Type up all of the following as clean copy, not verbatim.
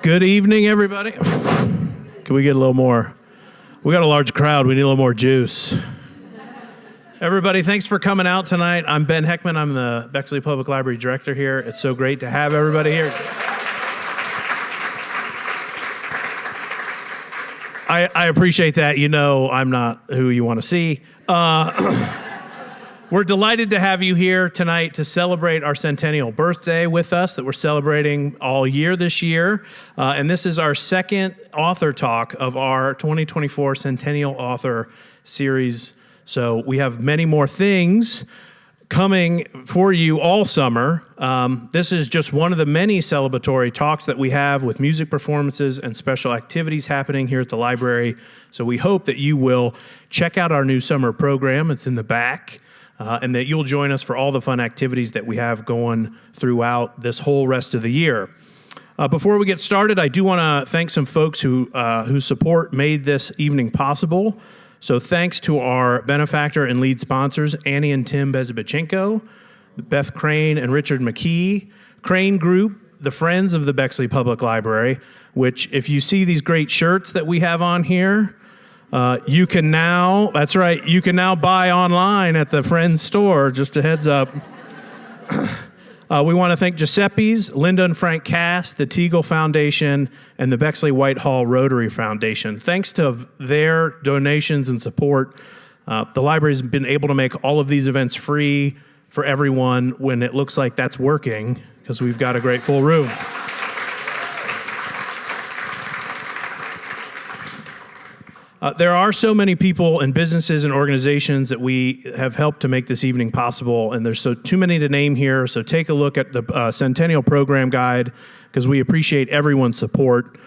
Good evening, everybody. Can we get a little more? We got a large crowd. We need a little more juice. Everybody, thanks for coming out tonight. I'm Ben Heckman. I'm the Bexley Public Library Director here. It's so great to have everybody here. I appreciate that. You know I'm not who you want to see. We're delighted to have you here tonight to celebrate our Centennial birthday with us that we're celebrating all year this year. And this is our second author talk of our 2024 Centennial Author Series. So we have many more things coming for you all summer. This is just one of the many celebratory talks that we have with music performances and special activities happening here at the library. So we hope that you will check out our new summer program. It's in the back. And that you'll join us for all the fun activities that we have going throughout this whole rest of the year. Before we get started, I do want to thank some folks whose support made this evening possible. So thanks to our benefactor and lead sponsors, Annie and Tim Bezabachenko, Beth Crane and Richard McKee, Crane Group, the Friends of the Bexley Public Library, which if you see these great shirts that we have on here, you can now, that's right, you can now buy online at the Friends store, just a heads up. We want to thank Giuseppe's, Linda and Frank Cass, the Teagle Foundation, and the Bexley Whitehall Rotary Foundation. Thanks to their donations and support, the library's been able to make all of these events free for everyone when it looks like that's working, because we've got a great full room. There are so many people and businesses and organizations that we have helped to make this evening possible, and there's too many to name here, so take a look at the Centennial Program Guide, because we appreciate everyone's support.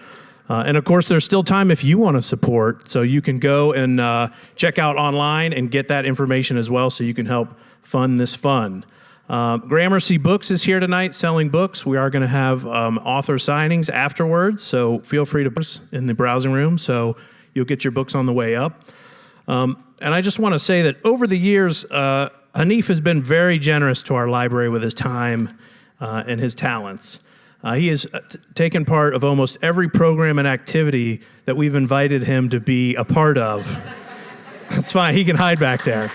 And of course, there's still time if you want to support, so you can go and check out online and get that information as well, so you can help fund this fun. Gramercy Books is here tonight selling books. We are going to have author signings afterwards, so feel free to put in the browsing room. So you'll get your books on the way up. And I just want to say that over the years, Hanif has been very generous to our library with his time and his talents. He has taken part of almost every program and activity that we've invited him to be a part of. That's fine, he can hide back there.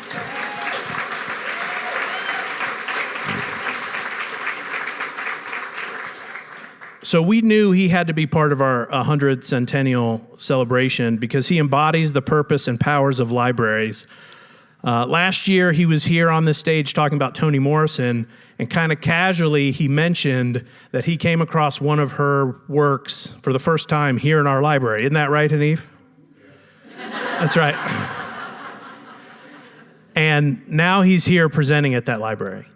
So we knew he had to be part of our 100th Centennial celebration because he embodies the purpose and powers of libraries. Last year, he was here on this stage talking about Toni Morrison, and kind of casually, he mentioned that he came across one of her works for the first time here in our library. Isn't that right, Hanif? That's right. And now he's here presenting at that library.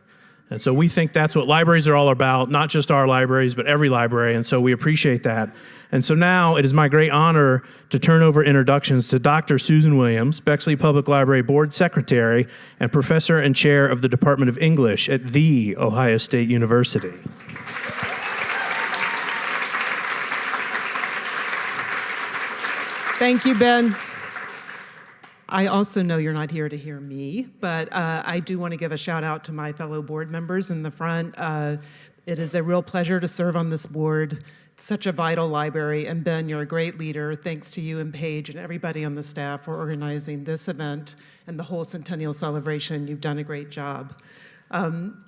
And so we think that's what libraries are all about, not just our libraries, but every library, and so we appreciate that. And so now it is my great honor to turn over introductions to Dr. Susan Williams, Bexley Public Library Board Secretary and Professor and Chair of the Department of English at The Ohio State University. Thank you, Ben. I also know you're not here to hear me, but I do want to give a shout out to my fellow board members in the front. It is a real pleasure to serve on this board. It's such a vital library, and Ben, you're a great leader. Thanks to you and Paige and everybody on the staff for organizing this event and the whole Centennial celebration. You've done a great job.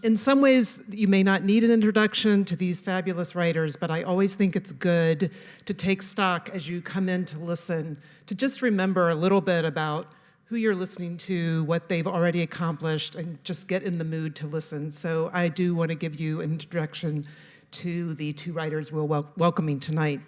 In some ways, you may not need an introduction to these fabulous writers, but I always think it's good to take stock as you come in to listen, to just remember a little bit about who you're listening to, what they've already accomplished, and just get in the mood to listen. So I do want to give you an introduction to the two writers we're welcoming tonight.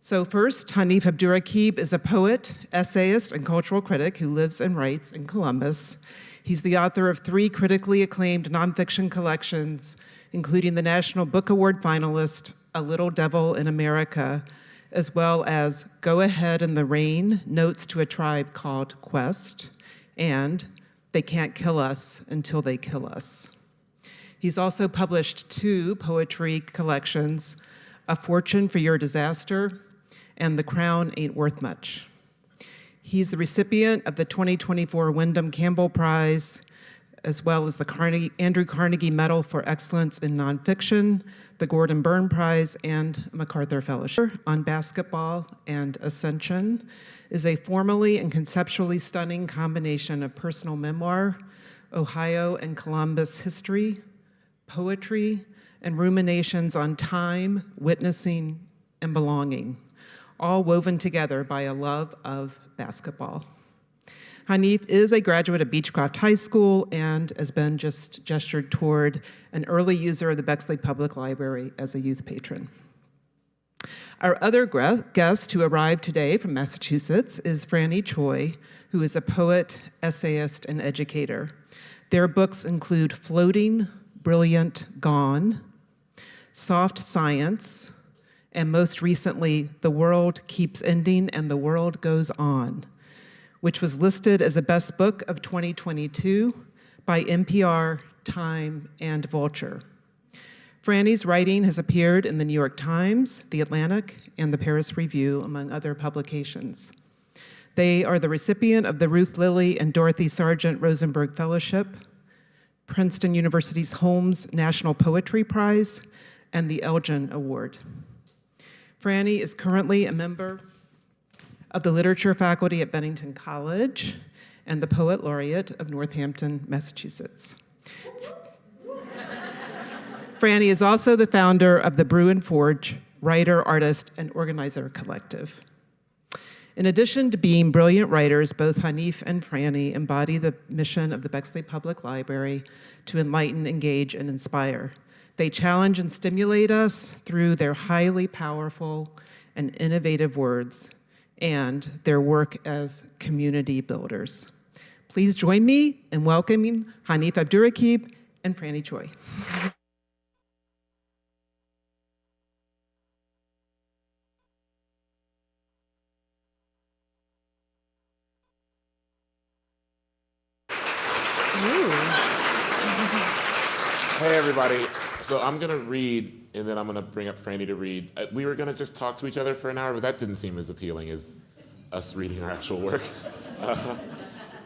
So first, Hanif Abdurraqib is a poet, essayist, and cultural critic who lives and writes in Columbus. He's the author of 3 critically acclaimed nonfiction collections, including the National Book Award finalist, A Little Devil in America, as well as Go Ahead in the Rain, Notes to a Tribe Called Quest, and They Can't Kill Us Until They Kill Us. He's also published 2 poetry collections, A Fortune for Your Disaster and The Crown Ain't Worth Much. He's the recipient of the 2024 Wyndham Campbell Prize, as well as the Andrew Carnegie Medal for Excellence in Nonfiction, the Gordon Byrne Prize, and MacArthur Fellowship on Basketball and Ascension, is a formally and conceptually stunning combination of personal memoir, Ohio and Columbus history, poetry, and ruminations on time, witnessing, and belonging, all woven together by a love of basketball. Hanif is a graduate of Beechcraft High School and, as Ben just gestured toward, an early user of the Bexley Public Library as a youth patron. Our other guest who arrived today from Massachusetts is Franny Choi, who is a poet, essayist, and educator. Their books include Floating, Brilliant, Gone, Soft Science, and most recently, The World Keeps Ending and the World Goes On, which was listed as a best book of 2022 by NPR, Time, and Vulture. Franny's writing has appeared in the New York Times, The Atlantic, and the Paris Review, among other publications. They are the recipient of the Ruth Lilly and Dorothy Sargent Rosenberg Fellowship, Princeton University's Holmes National Poetry Prize, and the Elgin Award. Franny is currently a member of the literature faculty at Bennington College and the poet laureate of Northampton, Massachusetts. Franny is also the founder of the Brew and Forge Writer, Artist, and Organizer Collective. In addition to being brilliant writers, both Hanif and Franny embody the mission of the Bexley Public Library to enlighten, engage, and inspire. They challenge and stimulate us through their highly powerful and innovative words and their work as community builders. Please join me in welcoming Hanif Abdurraqib and Franny Choi. Hey everybody, so I'm gonna read and then I'm gonna bring up Franny to read. We were gonna just talk to each other for an hour, but that didn't seem as appealing as us reading our actual work.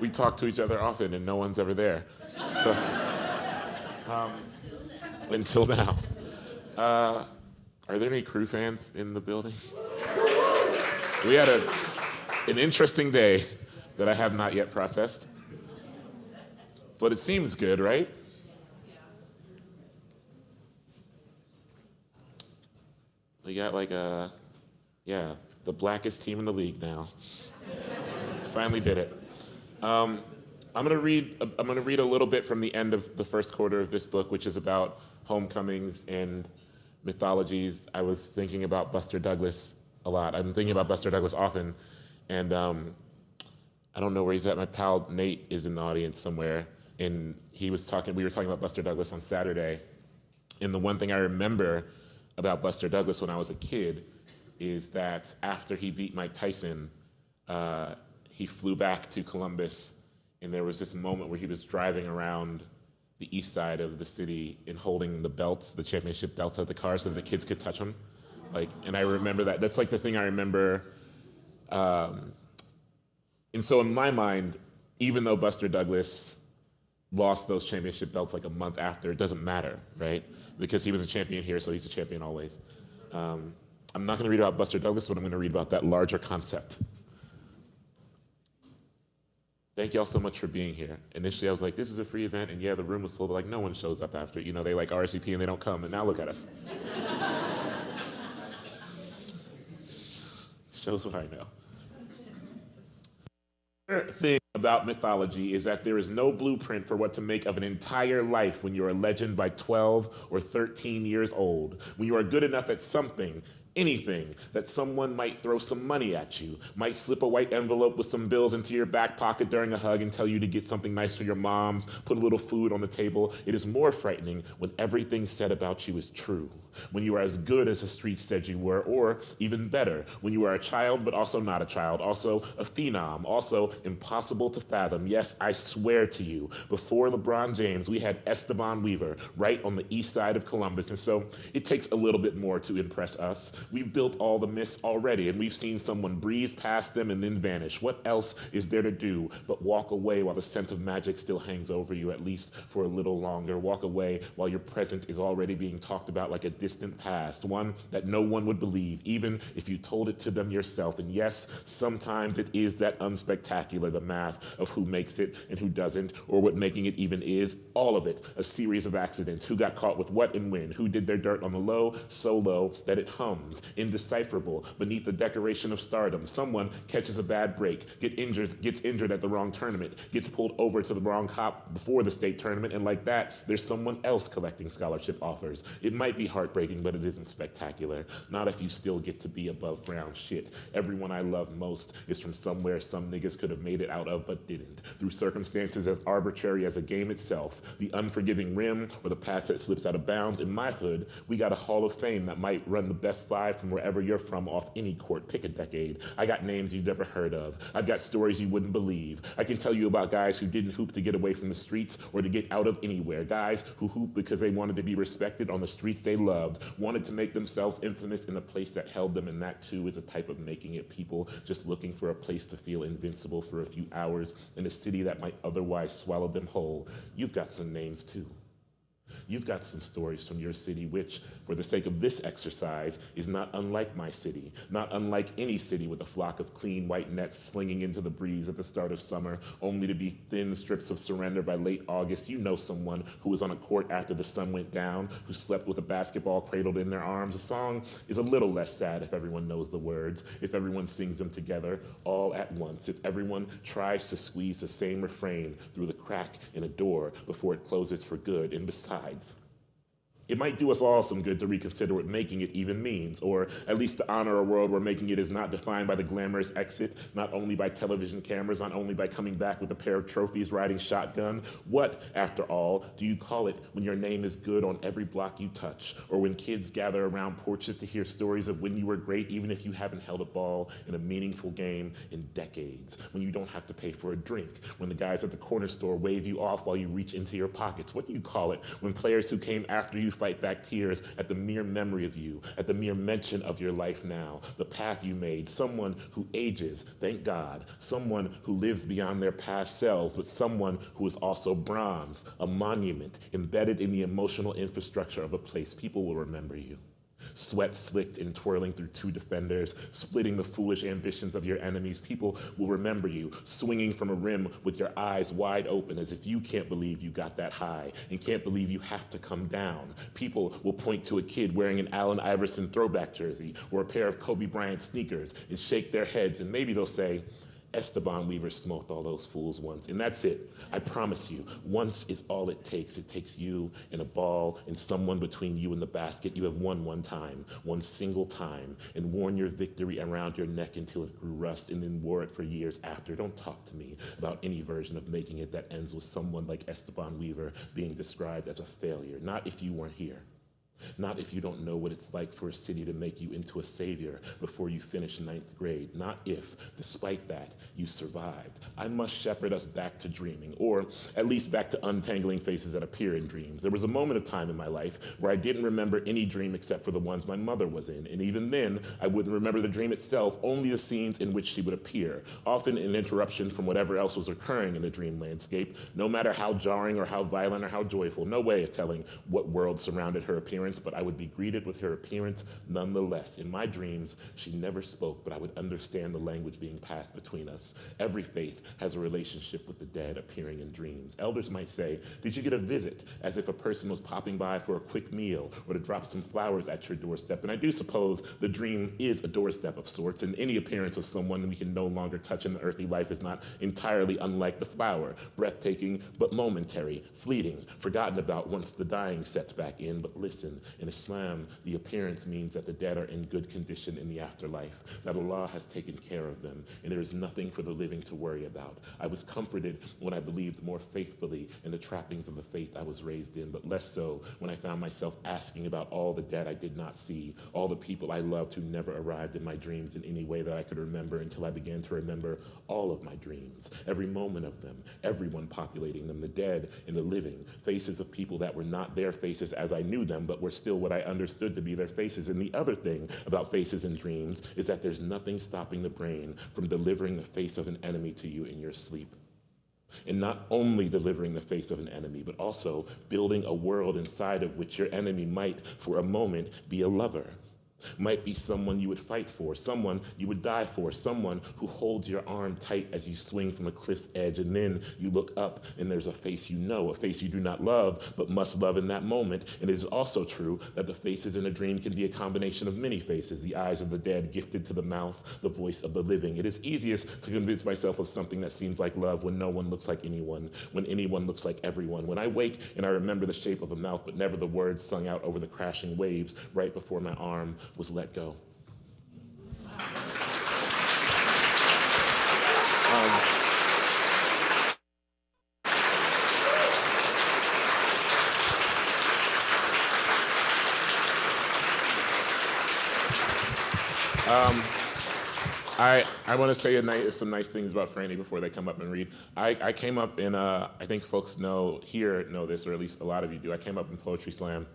We talk to each other often and no one's ever there. So, until now. Are there any crew fans in the building? We had an interesting day that I have not yet processed, but it seems good, right? We got the blackest team in the league now. Finally did it. I'm gonna read a little bit from the end of the first quarter of this book, which is about homecomings and mythologies. I was thinking about Buster Douglas a lot. I'm thinking about Buster Douglas often, and I don't know where he's at. My pal Nate is in the audience somewhere, and we were talking about Buster Douglas on Saturday, and the one thing I remember about Buster Douglas when I was a kid is that after he beat Mike Tyson, he flew back to Columbus, and there was this moment where he was driving around the east side of the city and holding the belts, the championship belts of the car so that the kids could touch them. And I remember that. That's the thing I remember. And so in my mind, even though Buster Douglas lost those championship belts a month after, it doesn't matter, right? Because he was a champion here, so he's a champion always. I'm not gonna read about Buster Douglas, but I'm gonna read about that larger concept. Thank you all so much for being here. Initially, I was like, this is a free event, and yeah, the room was full, but no one shows up after. They RSVP and they don't come, and now look at us. Shows what I know. Thing about mythology is that there is no blueprint for what to make of an entire life when you're a legend by 12 or 13 years old. When you are good enough at something, anything, that someone might throw some money at you, might slip a white envelope with some bills into your back pocket during a hug and tell you to get something nice for your moms, put a little food on the table. It is more frightening when everything said about you is true. When you are as good as the streets said you were, or even better, when you are a child but also not a child, also a phenom, also impossible to fathom. Yes, I swear to you, before LeBron James, we had Esteban Weaver right on the east side of Columbus, and so it takes a little bit more to impress us. We've built all the myths already, and we've seen someone breeze past them and then vanish. What else is there to do but walk away while the scent of magic still hangs over you, at least for a little longer? Walk away while your present is already being talked about like a distant past, one that no one would believe, even if you told it to them yourself. And yes, sometimes it is that unspectacular, the math of who makes it and who doesn't, or what making it even is. All of it, a series of accidents. Who got caught with what and when? Who did their dirt on the low, so low that it hums, indecipherable beneath the decoration of stardom. Someone catches a bad break, gets injured at the wrong tournament, gets pulled over to the wrong cop before the state tournament, and like that, there's someone else collecting scholarship offers. It might be heartbreaking, but it isn't spectacular. Not if you still get to be above ground. Shit, everyone I love most is from somewhere some niggas could have made it out of but didn't. Through circumstances as arbitrary as a game itself, the unforgiving rim or the pass that slips out of bounds. In my hood, we got a Hall of Fame that might run the best five from wherever you're from off any court. Pick a decade. I got names you've never heard of. I've got stories you wouldn't believe. I can tell you about guys who didn't hoop to get away from the streets or to get out of anywhere. Guys who hooped because they wanted to be respected on the streets they loved, wanted to make themselves infamous in a place that held them, and that too is a type of making it. People just looking for a place to feel invincible for a few hours in a city that might otherwise swallow them whole. You've got some names too. You've got some stories from your city which, for the sake of this exercise, is not unlike my city, not unlike any city with a flock of clean white nets slinging into the breeze at the start of summer, only to be thin strips of surrender by late August. You know someone who was on a court after the sun went down, who slept with a basketball cradled in their arms. A song is a little less sad if everyone knows the words, if everyone sings them together all at once, if everyone tries to squeeze the same refrain through the crack in a door before it closes for good. And besides, it might do us all some good to reconsider what making it even means, or at least to honor a world where making it is not defined by the glamorous exit, not only by television cameras, not only by coming back with a pair of trophies riding shotgun. What, after all, do you call it when your name is good on every block you touch, or when kids gather around porches to hear stories of when you were great, even if you haven't held a ball in a meaningful game in decades, when you don't have to pay for a drink, when the guys at the corner store wave you off while you reach into your pockets? What do you call it when players who came after you fight back tears at the mere memory of you, at the mere mention of your life now, the path you made, someone who ages, thank God, someone who lives beyond their past selves, but someone who is also bronze, a monument embedded in the emotional infrastructure of a place. People will remember you. Sweat slicked and twirling through two defenders, splitting the foolish ambitions of your enemies. People will remember you, swinging from a rim with your eyes wide open as if you can't believe you got that high and can't believe you have to come down. People will point to a kid wearing an Allen Iverson throwback jersey or a pair of Kobe Bryant sneakers and shake their heads, and maybe they'll say, Esteban Weaver smoked all those fools once. And that's it. I promise you, once is all it takes. It takes you and a ball and someone between you and the basket. You have won one time, one single time, and worn your victory around your neck until it grew rust, and then wore it for years after. Don't talk to me about any version of making it that ends with someone like Esteban Weaver being described as a failure. Not if you weren't here. Not if you don't know what it's like for a city to make you into a savior before you finish ninth grade. Not if, despite that, you survived. I must shepherd us back to dreaming, or at least back to untangling faces that appear in dreams. There was a moment of time in my life where I didn't remember any dream except for the ones my mother was in, and even then, I wouldn't remember the dream itself, only the scenes in which she would appear, often an interruption from whatever else was occurring in the dream landscape, no matter how jarring or how violent or how joyful. No way of telling what world surrounded her appearance, but I would be greeted with her appearance nonetheless. In my dreams, she never spoke, but I would understand the language being passed between us. Every faith has a relationship with the dead appearing in dreams. Elders might say, did you get a visit? As if a person was popping by for a quick meal or to drop some flowers at your doorstep. And I do suppose the dream is a doorstep of sorts, and any appearance of someone we can no longer touch in the earthly life is not entirely unlike the flower, breathtaking but momentary, fleeting, forgotten about once the dying sets back in. But listen, in Islam, the appearance means that the dead are in good condition in the afterlife, that Allah has taken care of them, and there is nothing for the living to worry about. I was comforted when I believed more faithfully in the trappings of the faith I was raised in, but less so when I found myself asking about all the dead I did not see, all the people I loved who never arrived in my dreams in any way that I could remember, until I began to remember all of my dreams, every moment of them, everyone populating them, the dead and the living, faces of people that were not their faces as I knew them, but were were still what I understood to be their faces. And the other thing about faces and dreams is that there's nothing stopping the brain from delivering the face of an enemy to you in your sleep. And not only delivering the face of an enemy, but also building a world inside of which your enemy might, for a moment, be a lover. Might be someone you would fight for, someone you would die for, someone who holds your arm tight as you swing from a cliff's edge, and then you look up and there's a face you know, a face you do not love, but must love in that moment. And it is also true that the faces in a dream can be a combination of many faces, the eyes of the dead gifted to the mouth, the voice of the living. It is easiest to convince myself of something that seems like love when no one looks like anyone, when anyone looks like everyone. When I wake and I remember the shape of a mouth, but never the words sung out over the crashing waves right before my arm was let go. I want to say some nice things about Franny before they come up and read. I came up in, I think folks know this, or at least a lot of you do. I came up in Poetry Slam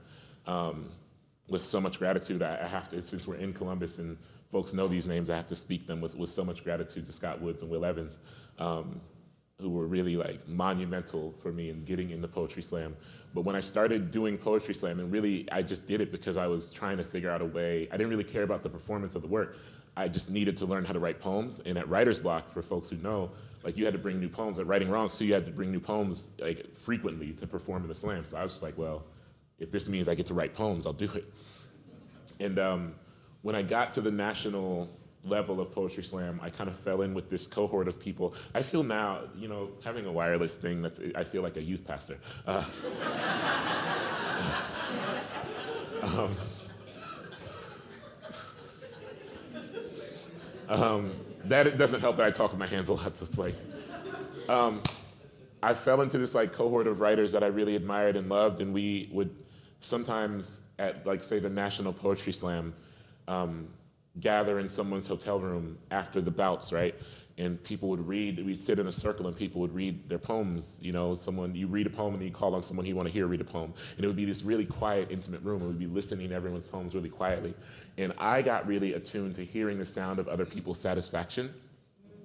with so much gratitude. I have to, since we're in Columbus and folks know these names, I have to speak them with so much gratitude to Scott Woods and Will Evans, who were really like monumental for me in getting into Poetry Slam. But when I started doing Poetry Slam, and really I just did it because I was trying to figure out a way, I didn't really care about the performance of the work. I just needed to learn how to write poems. And at writer's block, for folks who know, like you had to bring new poems. At Writing Wrong, so you had to bring new poems like frequently to perform in the slam. So I was just like, well, if this means I get to write poems, I'll do it. And when I got to the national level of Poetry Slam, I kind of fell in with this cohort of people. I feel now, having a wireless thing, I feel like a youth pastor. That it doesn't help that I talk with my hands a lot, so it's like, I fell into this like cohort of writers that I really admired and loved, and we would sometimes at like say the National Poetry Slam, gather in someone's hotel room after the bouts, right? And people would read, we'd sit in a circle and people would read their poems. You read a poem and then you call on someone you want to hear read a poem. And it would be this really quiet, intimate room, and we'd be listening to everyone's poems really quietly. And I got really attuned to hearing the sound of other people's satisfaction,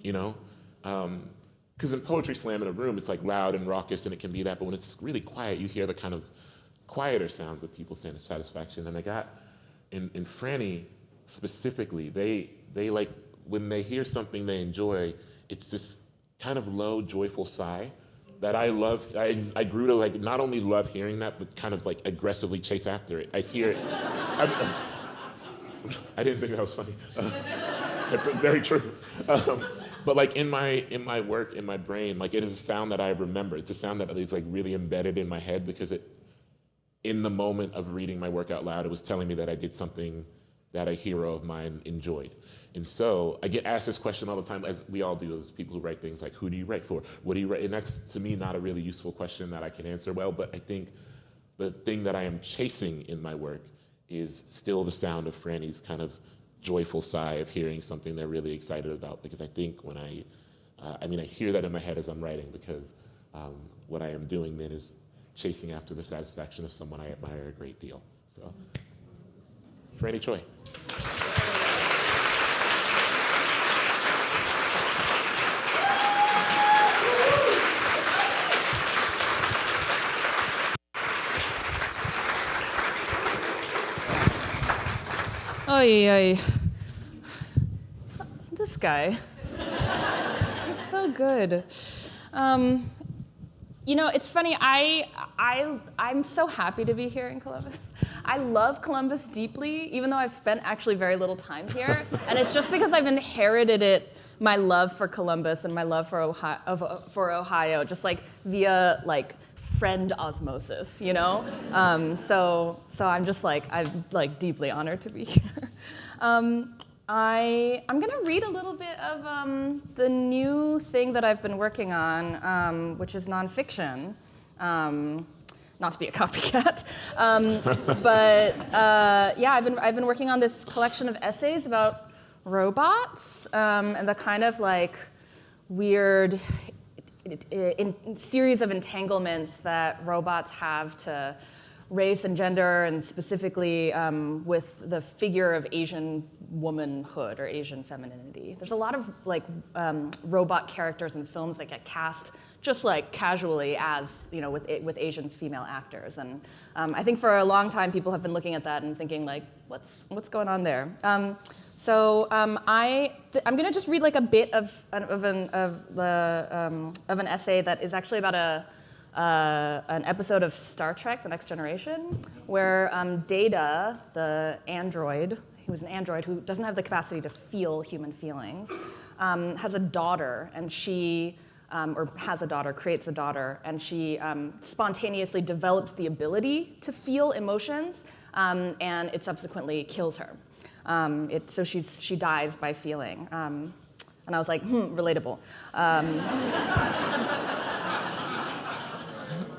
because in Poetry Slam in a room, it's like loud and raucous and it can be that, but when it's really quiet, you hear the kind of quieter sounds of people's satisfaction. And I got, in Franny specifically, they like, when they hear something they enjoy, it's this kind of low, joyful sigh that I love. I grew to like not only love hearing that, but kind of like aggressively chase after it. I hear it. I didn't think that was funny. That's very true. But like in my work, in my brain, like it is a sound that I remember. It's a sound that is like really embedded in my head because in the moment of reading my work out loud, it was telling me that I did something that a hero of mine enjoyed. And so I get asked this question all the time, as we all do as people who write things, like, who do you write for? What do you write? And that's, to me, not a really useful question that I can answer well, but I think the thing that I am chasing in my work is still the sound of Franny's kind of joyful sigh of hearing something they're really excited about, because I think when I hear that in my head as I'm writing, because what I am doing then is chasing after the satisfaction of someone I admire a great deal. So, Franny Choi. Oy, oy. This guy. He's so good. It's funny, I'm so happy to be here in Columbus. I love Columbus deeply, even though I've spent actually very little time here. And it's just because I've inherited my love for Columbus and my love for Ohio, just like via like friend osmosis, So I'm just like, I'm like deeply honored to be here. I'm gonna read a little bit of the new thing that I've been working on, which is nonfiction. Not to be a copycat, I've been working on this collection of essays about robots and the kind of like weird series of entanglements that robots have to race and gender, and specifically with the figure of Asian womanhood or Asian femininity. There's a lot of like robot characters in films that get cast just like casually as, you know, with Asian female actors. And I think for a long time people have been looking at that and thinking like, what's going on there? So I'm gonna just read like a bit of an essay that is actually about an episode of Star Trek: The Next Generation, where Data, the android, he was an android who doesn't have the capacity to feel human feelings, has a daughter, and she, or has a daughter, creates a daughter, and she spontaneously develops the ability to feel emotions, and it subsequently kills her. So she dies by feeling. And I was like, relatable.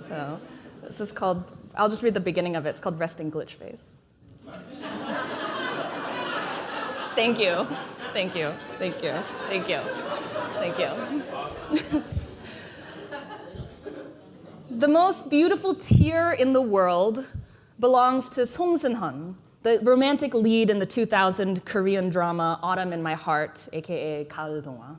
So this is called, I'll just read the beginning of it. It's called Resting Glitch Phase. Thank you. Thank you. Thank you. Thank you. Thank you. The most beautiful tear in the world belongs to Song Seung-hun, the romantic lead in the 2000 Korean drama Autumn in My Heart, aka 가을 동화.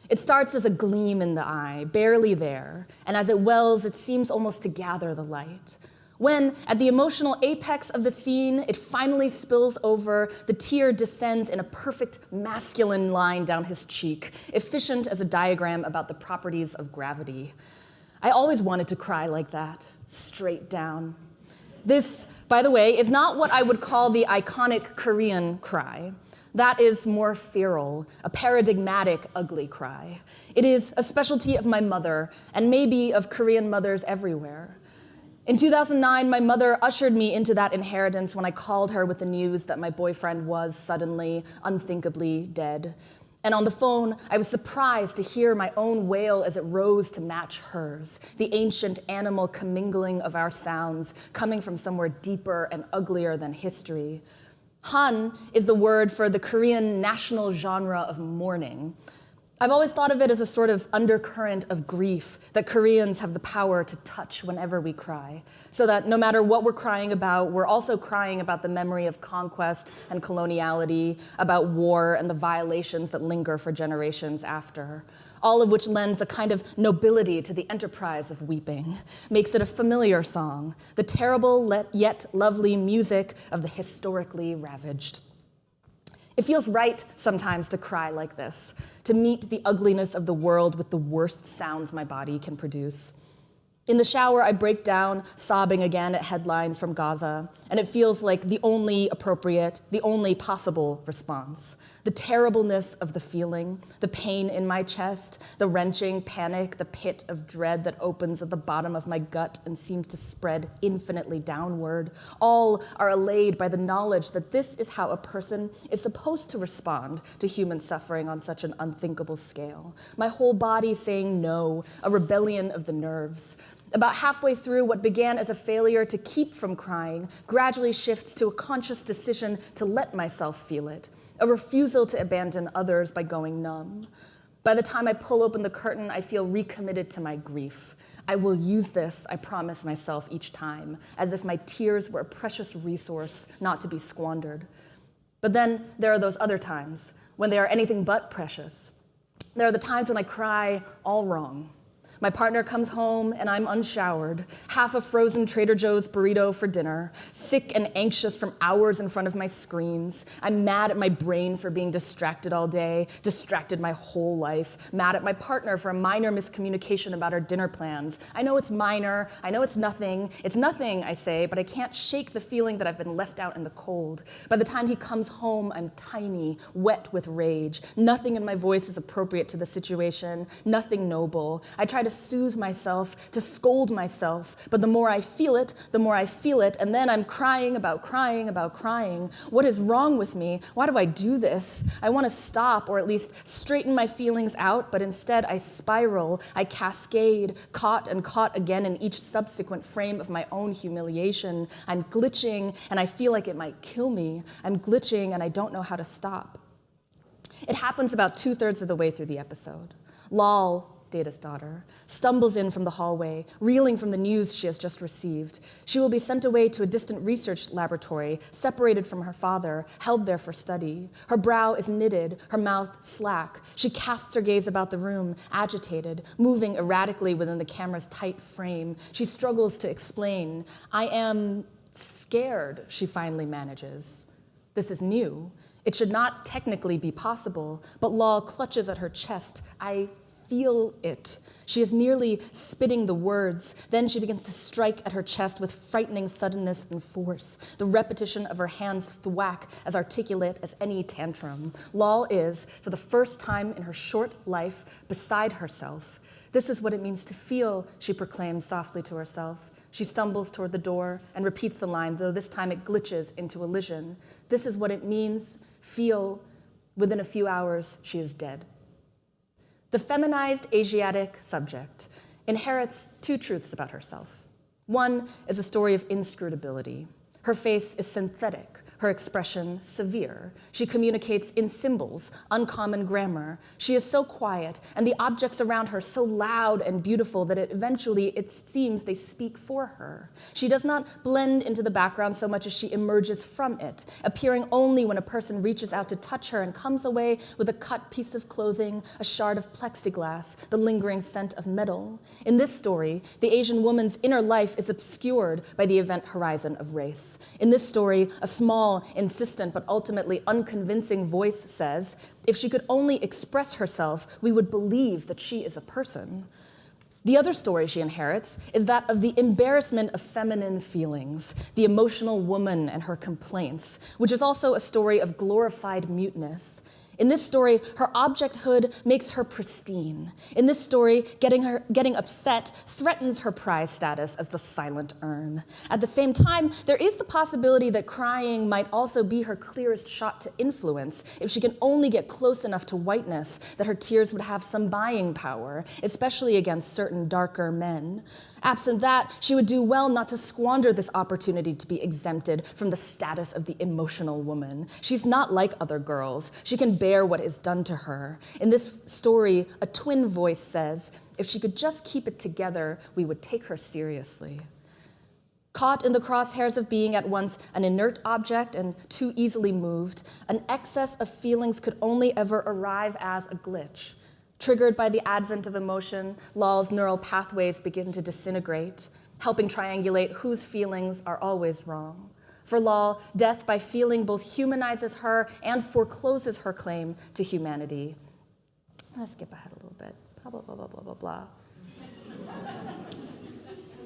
It starts as a gleam in the eye, barely there, and as it wells, it seems almost to gather the light. When, at the emotional apex of the scene, it finally spills over, the tear descends in a perfect masculine line down his cheek, efficient as a diagram about the properties of gravity. I always wanted to cry like that, straight down. This, by the way, is not what I would call the iconic Korean cry. That is more feral, a paradigmatic ugly cry. It is a specialty of my mother, and maybe of Korean mothers everywhere. In 2009, my mother ushered me into that inheritance when I called her with the news that my boyfriend was suddenly, unthinkably dead. And on the phone, I was surprised to hear my own wail as it rose to match hers, the ancient animal commingling of our sounds, coming from somewhere deeper and uglier than history. Han is the word for the Korean national genre of mourning. I've always thought of it as a sort of undercurrent of grief that Koreans have the power to touch whenever we cry, so that no matter what we're crying about, we're also crying about the memory of conquest and coloniality, about war and the violations that linger for generations after, all of which lends a kind of nobility to the enterprise of weeping, makes it a familiar song, the terrible yet lovely music of the historically ravaged. It feels right sometimes to cry like this, to meet the ugliness of the world with the worst sounds my body can produce. In the shower, I break down, sobbing again at headlines from Gaza, and it feels like the only appropriate, the only possible response. The terribleness of the feeling, the pain in my chest, the wrenching panic, the pit of dread that opens at the bottom of my gut and seems to spread infinitely downward, all are allayed by the knowledge that this is how a person is supposed to respond to human suffering on such an unthinkable scale. My whole body saying no, a rebellion of the nerves. About halfway through, what began as a failure to keep from crying gradually shifts to a conscious decision to let myself feel it, a refusal to abandon others by going numb. By the time I pull open the curtain, I feel recommitted to my grief. I will use this, I promise myself each time, as if my tears were a precious resource not to be squandered. But then there are those other times when they are anything but precious. There are the times when I cry all wrong. My partner comes home and I'm unshowered, half a frozen Trader Joe's burrito for dinner, sick and anxious from hours in front of my screens. I'm mad at my brain for being distracted all day, distracted my whole life, mad at my partner for a minor miscommunication about our dinner plans. I know it's minor, I know it's nothing, I say, but I can't shake the feeling that I've been left out in the cold. By the time he comes home, I'm tiny, wet with rage. Nothing in my voice is appropriate to the situation, nothing noble. I try to soothe myself, to scold myself, but the more I feel it, and then I'm crying about crying. What is wrong with me? Why do I do this? I want to stop, or at least straighten my feelings out, but instead I spiral, I cascade, caught and caught again in each subsequent frame of my own humiliation. I'm glitching, and I feel like it might kill me. I'm glitching, and I don't know how to stop. It happens about 2/3 of the way through the episode. Lol. Data's daughter, stumbles in from the hallway, reeling from the news she has just received. She will be sent away to a distant research laboratory, separated from her father, held there for study. Her brow is knitted, her mouth slack. She casts her gaze about the room, agitated, moving erratically within the camera's tight frame. She struggles to explain. I am scared, she finally manages. This is new. It should not technically be possible, but Lal clutches at her chest. I feel it. She is nearly spitting the words. Then she begins to strike at her chest with frightening suddenness and force. The repetition of her hands thwack as articulate as any tantrum. Lal is, for the first time in her short life, beside herself. This is what it means to feel, she proclaims softly to herself. She stumbles toward the door and repeats the line, though this time it glitches into elision. This is what it means, feel. Within a few hours, she is dead. The feminized Asiatic subject inherits two truths about herself. One is a story of inscrutability. Her face is synthetic, her expression severe. She communicates in symbols, uncommon grammar. She is so quiet, and the objects around her so loud and beautiful that it seems they speak for her. She does not blend into the background so much as she emerges from it, appearing only when a person reaches out to touch her and comes away with a cut piece of clothing, a shard of plexiglass, the lingering scent of metal. In this story, the Asian woman's inner life is obscured by the event horizon of race. In this story, a small, insistent, but ultimately unconvincing voice says, if she could only express herself, we would believe that she is a person. The other story she inherits is that of the embarrassment of feminine feelings, the emotional woman and her complaints, which is also a story of glorified muteness. In this story, her objecthood makes her pristine. In this story, getting upset threatens her prize status as the silent urn. At the same time, there is the possibility that crying might also be her clearest shot to influence if she can only get close enough to whiteness that her tears would have some buying power, especially against certain darker men. Absent that, she would do well not to squander this opportunity to be exempted from the status of the emotional woman. She's not like other girls. She can bear what is done to her. In this story, a twin voice says, if she could just keep it together, we would take her seriously. Caught in the crosshairs of being at once an inert object and too easily moved, an excess of feelings could only ever arrive as a glitch. Triggered by the advent of emotion, Lal's neural pathways begin to disintegrate, helping triangulate whose feelings are always wrong. For Lal, death by feeling both humanizes her and forecloses her claim to humanity. I'm gonna skip ahead a little bit. Blah, blah, blah, blah, blah, blah, blah.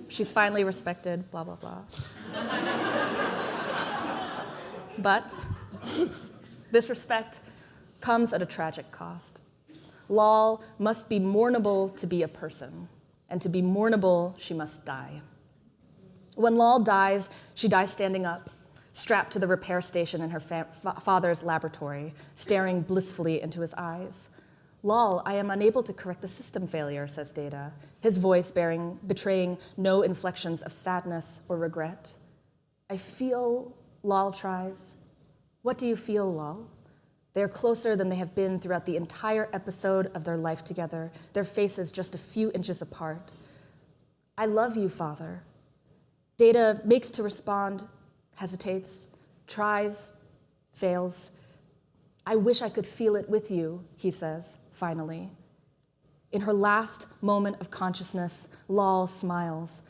She's finally respected, blah, blah, blah. But this respect comes at a tragic cost. Lal must be mournable to be a person, and to be mournable, she must die. When Lal dies, she dies standing up, strapped to the repair station in her father's laboratory, staring blissfully into his eyes. Lal, I am unable to correct the system failure, says Data, his voice betraying no inflections of sadness or regret. I feel, Lal tries. What do you feel, Lal? They are closer than they have been throughout the entire episode of their life together, their faces just a few inches apart. I love you, Father. Data makes to respond, hesitates, tries, fails. I wish I could feel it with you, he says, finally. In her last moment of consciousness, Lal smiles.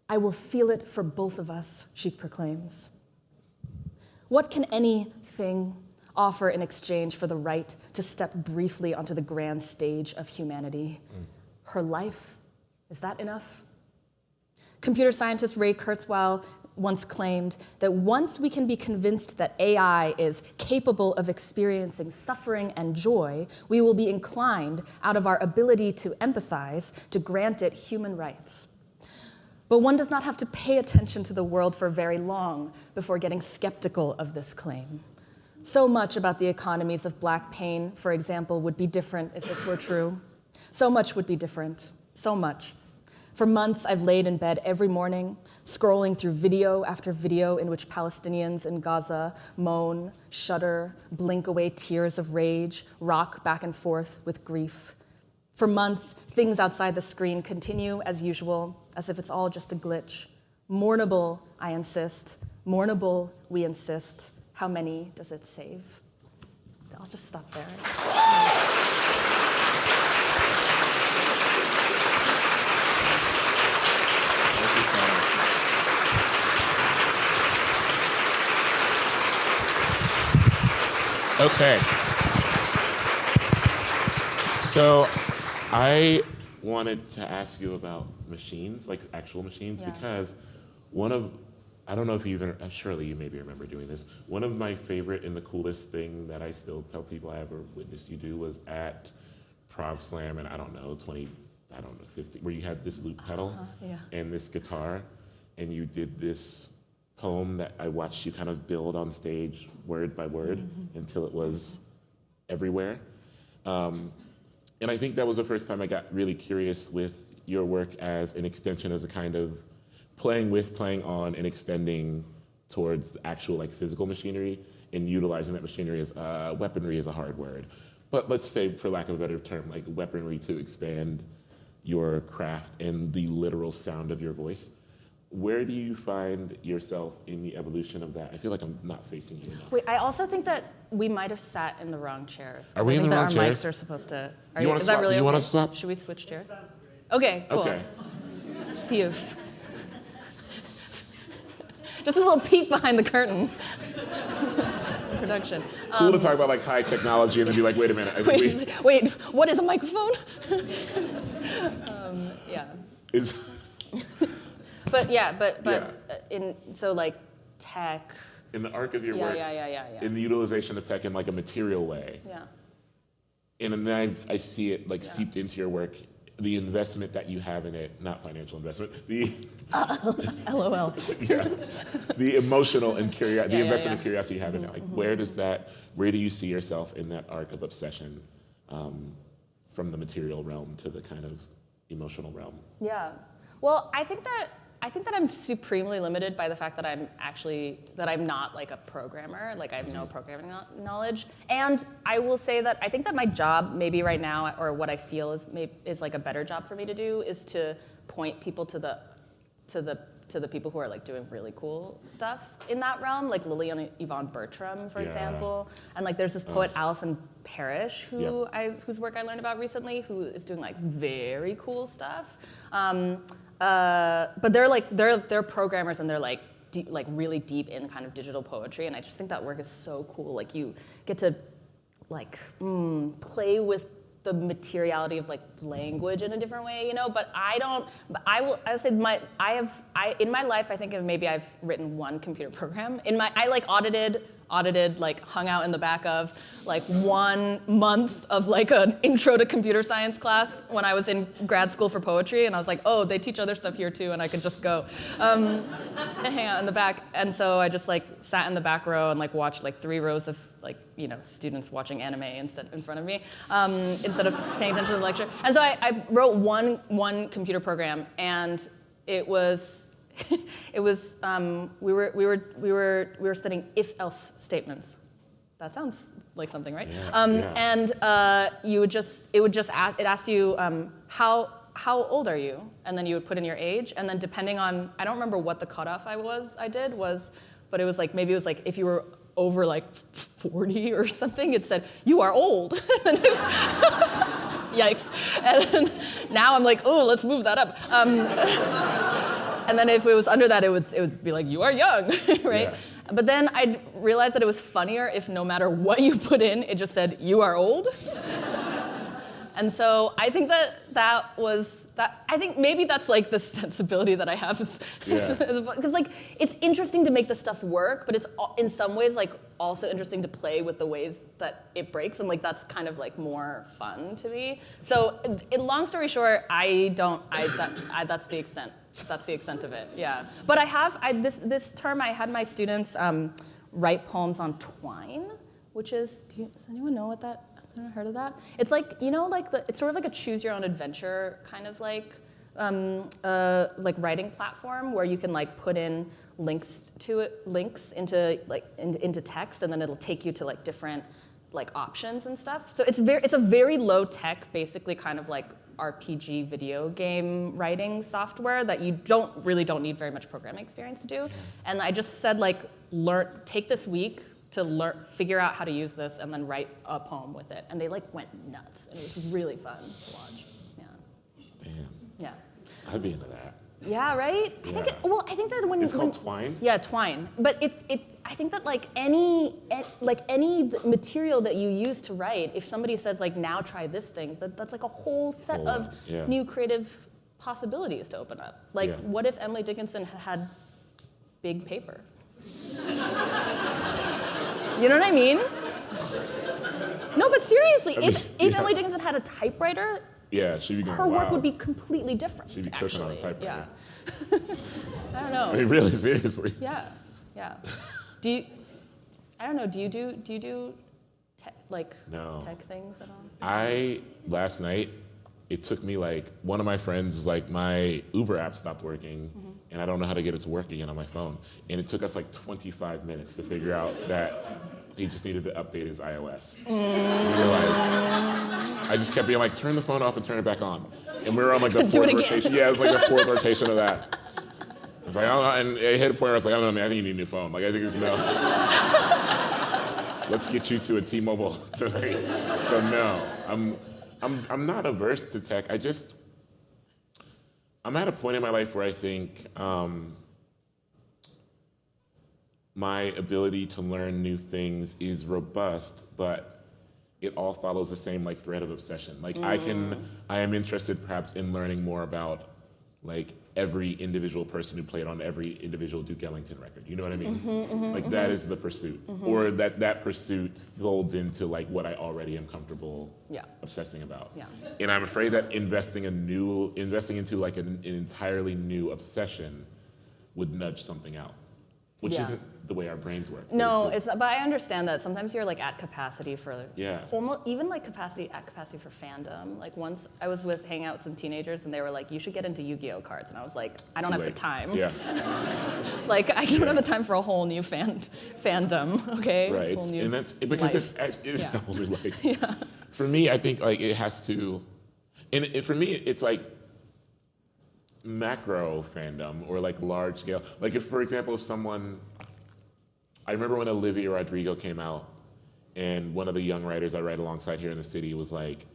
I will feel it for both of us, she proclaims. What can anything offer in exchange for the right to step briefly onto the grand stage of humanity? Her life, is that enough? Computer scientist Ray Kurzweil once claimed that once we can be convinced that AI is capable of experiencing suffering and joy, we will be inclined, out of our ability to empathize, to grant it human rights. But one does not have to pay attention to the world for very long before getting skeptical of this claim. So much about the economies of Black pain, for example, would be different if this were true. So much would be different, so much. For months, I've laid in bed every morning, scrolling through video after video in which Palestinians in Gaza moan, shudder, blink away tears of rage, rock back and forth with grief. For months, things outside the screen continue as usual, as if it's all just a glitch. Mournable, I insist. Mournable, we insist. How many does it save? I'll just stop there. Okay. So I wanted to ask you about machines, like actual machines, because I don't know if you even, surely you maybe remember doing this. One of my favorite and the coolest thing that I still tell people I ever witnessed you do was at Prov Slam, and 50, where you had this loop pedal and this guitar, and you did this poem that I watched you kind of build on stage word by word until it was everywhere. And I think that was the first time I got really curious with your work as an extension, as a kind of playing with, playing on, and extending towards the actual like physical machinery and utilizing that machinery as weaponry is a hard word. But let's say, for lack of a better term, like weaponry to expand your craft and the literal sound of your voice. Where do you find yourself in the evolution of that? I feel like I'm not facing you enough. Wait, I also think that we might have sat in the wrong chairs. Are we in the wrong chairs? I think that our mics are supposed to. Is that really? You want to swap? Should we switch chairs? Okay, cool. Okay. Phew. Just a little peek behind the curtain. Production. Cool to talk about like high technology and then be like, wait a minute. Wait, what is a microphone? Yeah. So like tech. In the arc of your work. Yeah. In the utilization of tech in like a material way. Yeah. And then I see it like seeped into your work. The investment that you have in it, not financial investment, LOL. Yeah, the emotional and the investment and curiosity you have in it. Like, where do you see yourself in that arc of obsession, from the material realm to the kind of emotional realm? Yeah. Well, I think that I'm supremely limited by the fact that I'm not like a programmer. Like I have no programming knowledge. And I will say that I think that my job maybe right now, or what I feel is like a better job for me to do, is to point people to the people who are like doing really cool stuff in that realm, like Lily and Yvonne Bertram, for example. And like there's this poet Alison Parrish whose work I learned about recently, who is doing like very cool stuff. But they're programmers, and they're like really deep in kind of digital poetry, and I just think that work is so cool. Like you get to like play with the materiality of like language in a different way, you know. But I say in my life I think maybe I've written one computer program. I like audited, like hung out in the back of like 1 month of like an intro to computer science class when I was in grad school for poetry, and I was like, oh, they teach other stuff here too, and I could just go and hang out in the back. And so I just like sat in the back row and like watched like 3 rows of like, you know, students watching anime instead in front of me, instead of paying attention to the lecture. And so I wrote one computer program, and it was we were studying if-else statements. That sounds like something, right? And it asked you how old are you, and then you would put in your age, and then depending on, I don't remember what the cutoff but it was like maybe it was like if you were over like 40 or something, it said you are old. Yikes! And now I'm like, oh, let's move that up. And then if it was under that, it would be like, you are young, right? Yeah. But then I realized that it was funnier if no matter what you put in, it just said, you are old. And so I think I think maybe that's like the sensibility that I have, because like it's interesting to make the stuff work, but it's in some ways like also interesting to play with the ways that it breaks, and like that's kind of like more fun to me. So in long story short, that's the extent. That's the extent of it, yeah. But this term I had my students write poems on twine, which is, does anyone know what that? Has anyone heard of that? It's like, you know, like it's sort of like a choose your own adventure kind of like writing platform where you can like put in links into text, and then it'll take you to like different like options and stuff. So it's a very low tech, basically kind of like RPG video game writing software that you don't need very much programming experience to do. And I just said like, take this week to figure out how to use this and then write a poem with it. And they like went nuts. And it was really fun to watch. Yeah. Damn. Yeah. I'd be into that. Yeah, right? Yeah. I think that when It's called Twine? Yeah, Twine. But I think that like any material that you use to write, if somebody says like, now try this thing, that's like a whole set of new creative possibilities to open up. Like, what if Emily Dickinson had big paper? You know what I mean? No, but seriously, if Emily Dickinson had a typewriter, yeah, she'd be going, her work would be completely different. She'd be cooking on a typewriter. Yeah. I don't know. I mean, really, seriously. Yeah. Do you do tech things at all? Last night, it took me like, one of my friends, like my Uber app stopped working, and I don't know how to get it to work again on my phone. And it took us like 25 minutes to figure out that he just needed to update his iOS. We were like, I just kept being like, turn the phone off and turn it back on. And we were on like the fourth rotation. Yeah, it was like the fourth rotation of that. I was like, I don't know, and it hit a point where I was like, I don't know, man, I think you need a new phone. Like, I think it's no. Let's get you to a T-Mobile tonight. So no, I'm not averse to tech. I'm at a point in my life where I think my ability to learn new things is robust, but it all follows the same like thread of obsession. Like I am interested perhaps in learning more about like every individual person who played on every individual Duke Ellington record. You know what I mean? That is the pursuit. Or that pursuit folds into like what I already am comfortable obsessing about. Yeah. And I'm afraid that investing into like an entirely new obsession would nudge something out. Which isn't the way our brains work. No, but I understand that sometimes you're like at capacity for almost even like at capacity for fandom. Like once I was hanging out with some teenagers and they were like, you should get into Yu-Gi-Oh cards, and I was like, I don't have the time. Yeah. Like I don't have the time for a whole new fandom. Okay. Right. And that's because it's a whole new life. Yeah. For me, I think like it has to, and for me, it's like macro fandom or like large scale. Like if, for example, I remember when Olivia Rodrigo came out and one of the young writers I write alongside here in the city was like,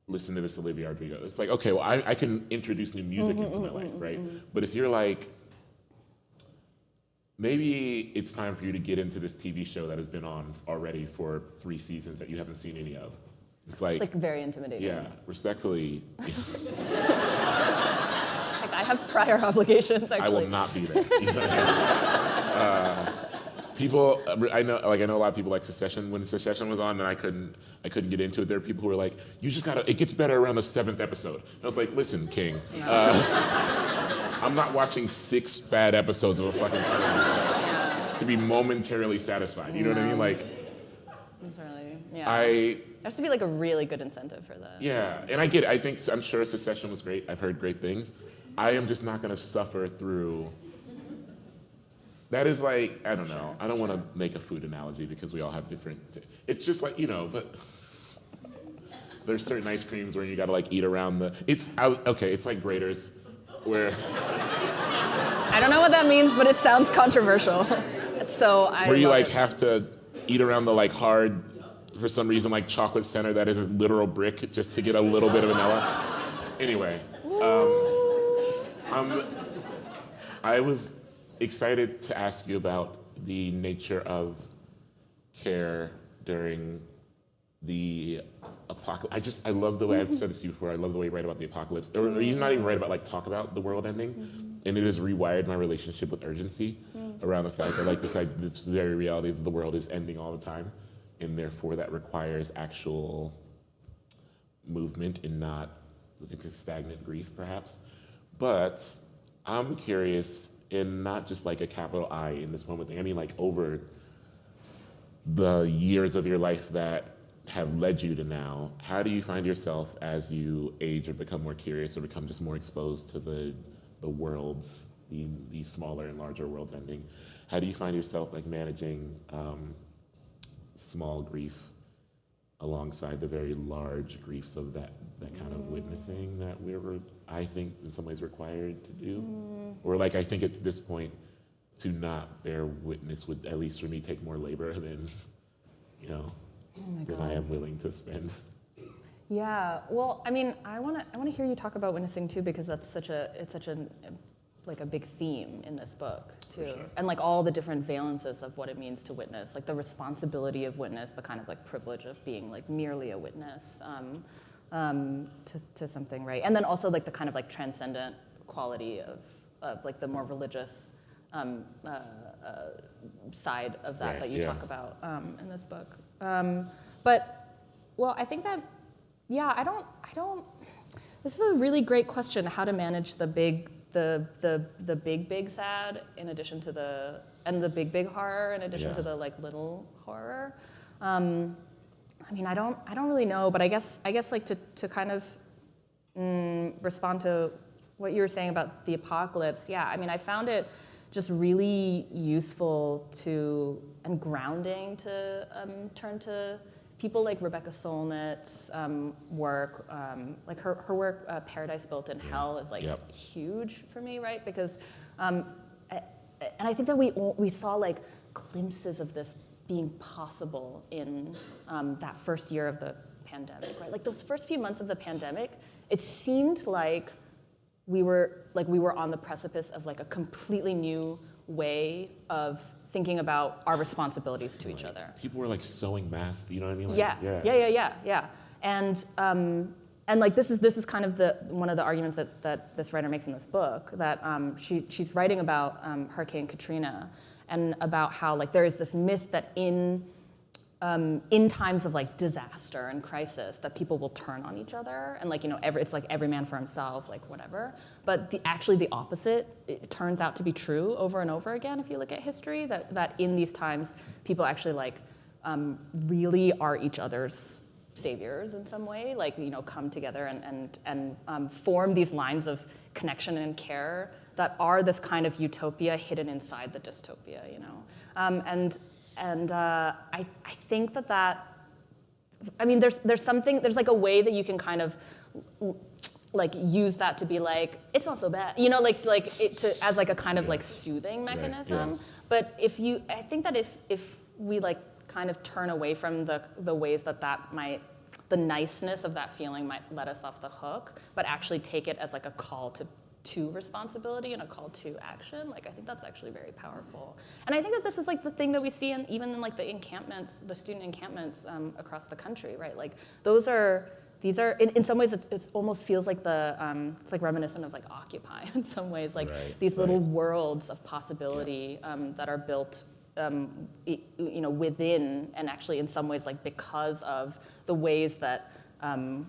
listen to this Olivia Rodrigo. It's like, okay, well, I can introduce new music into my life, right? But if you're like, maybe it's time for you to get into this TV show that has been on already for 3 seasons that you haven't seen any of. It's like very intimidating. Yeah, respectfully. Like I have prior obligations. Actually, I will not be there. You know what I mean? People, I know a lot of people like Succession. When Succession was on, and I couldn't get into it. There are people who were like, "You just gotta. It gets better around the 7th episode." And I was like, "Listen, King, I'm not watching 6 bad episodes of a fucking to be momentarily satisfied." You know what I mean? Like, there has to be like a really good incentive for that. Yeah, and I get it. I'm sure Succession was great. I've heard great things. I am just not going to suffer through. That is like, I don't know. I don't want to make a food analogy because we all have different. It's just like, but there's certain ice creams where you got to like eat around the. It's like Graders, where. I don't know what that means, but it sounds controversial. Where you like have to eat around the like hard. For some reason, like chocolate center that is a literal brick just to get a little bit of vanilla. Anyway, I was excited to ask you about the nature of care during the apocalypse. I love the way I've said this to you before. I love the way you write about the apocalypse, or you not even write about talk about the world ending, and it has rewired my relationship with urgency around the fact that like this very reality that the world is ending all the time. And therefore that requires actual movement and not, I think, stagnant grief perhaps. But I'm curious, in not just like a capital I in this moment thing, I mean like over the years of your life that have led you to now, how do you find yourself as you age or become more curious or become just more exposed to the worlds, the smaller and larger worlds ending? How do you find yourself like managing small grief alongside the very large griefs of that kind of witnessing that I think, in some ways required to do. Or like, I think at this point, to not bear witness would, at least for me, take more labor than, than I am willing to spend. Yeah, well, I mean, I want to hear you talk about witnessing too, because it's such a like a big theme in this book too, sure. And like all the different valences of what it means to witness, like the responsibility of witness, the kind of like privilege of being like merely a witness to something, right? And then also like the kind of like transcendent quality of like the more religious side of that that you talk about in this book. But well, I think that. Yeah, I don't. This is a really great question: how to manage the big sad, in addition to the big horror, in addition to the like little horror. I mean, I don't really know, but I guess like to kind of respond to what you were saying about the apocalypse. Yeah, I mean, I found it just really useful and grounding to turn to people like Rebecca Solnit's work, like her work, Paradise Built in Hell, is like huge for me, right? Because, and I think that we saw like glimpses of this being possible in that first year of the pandemic, right? Like those first few months of the pandemic, it seemed like we were on the precipice of like a completely new way of thinking about our responsibilities to each other. People were like sewing masks, you know what I mean? Like, yeah. And like this is kind of one of the arguments that this writer makes in this book, that she's writing about Hurricane Katrina, and about how like there is this myth that in times of like disaster and crisis, that people will turn on each other, and like it's like every man for himself, like whatever. But actually the opposite, it turns out to be true over and over again. If you look at history, that in these times people actually like really are each other's saviors in some way, like come together and form these lines of connection and care that are this kind of utopia hidden inside the dystopia, And I think that I mean, there's like a way that you can kind of like use that to be like, it's not so bad, as like a kind of like soothing mechanism. Right, yeah. But I think that if we like kind of turn away from the ways the niceness of that feeling might let us off the hook, but actually take it as like a call to responsibility and a call to action, like I think that's actually very powerful. And I think that this is like the thing that we see even in like the encampments, the student encampments across the country, right? Like these are in some ways it almost feels like it's like reminiscent of like Occupy in some ways, like these little worlds of possibility that are built within, and actually in some ways like because of the ways that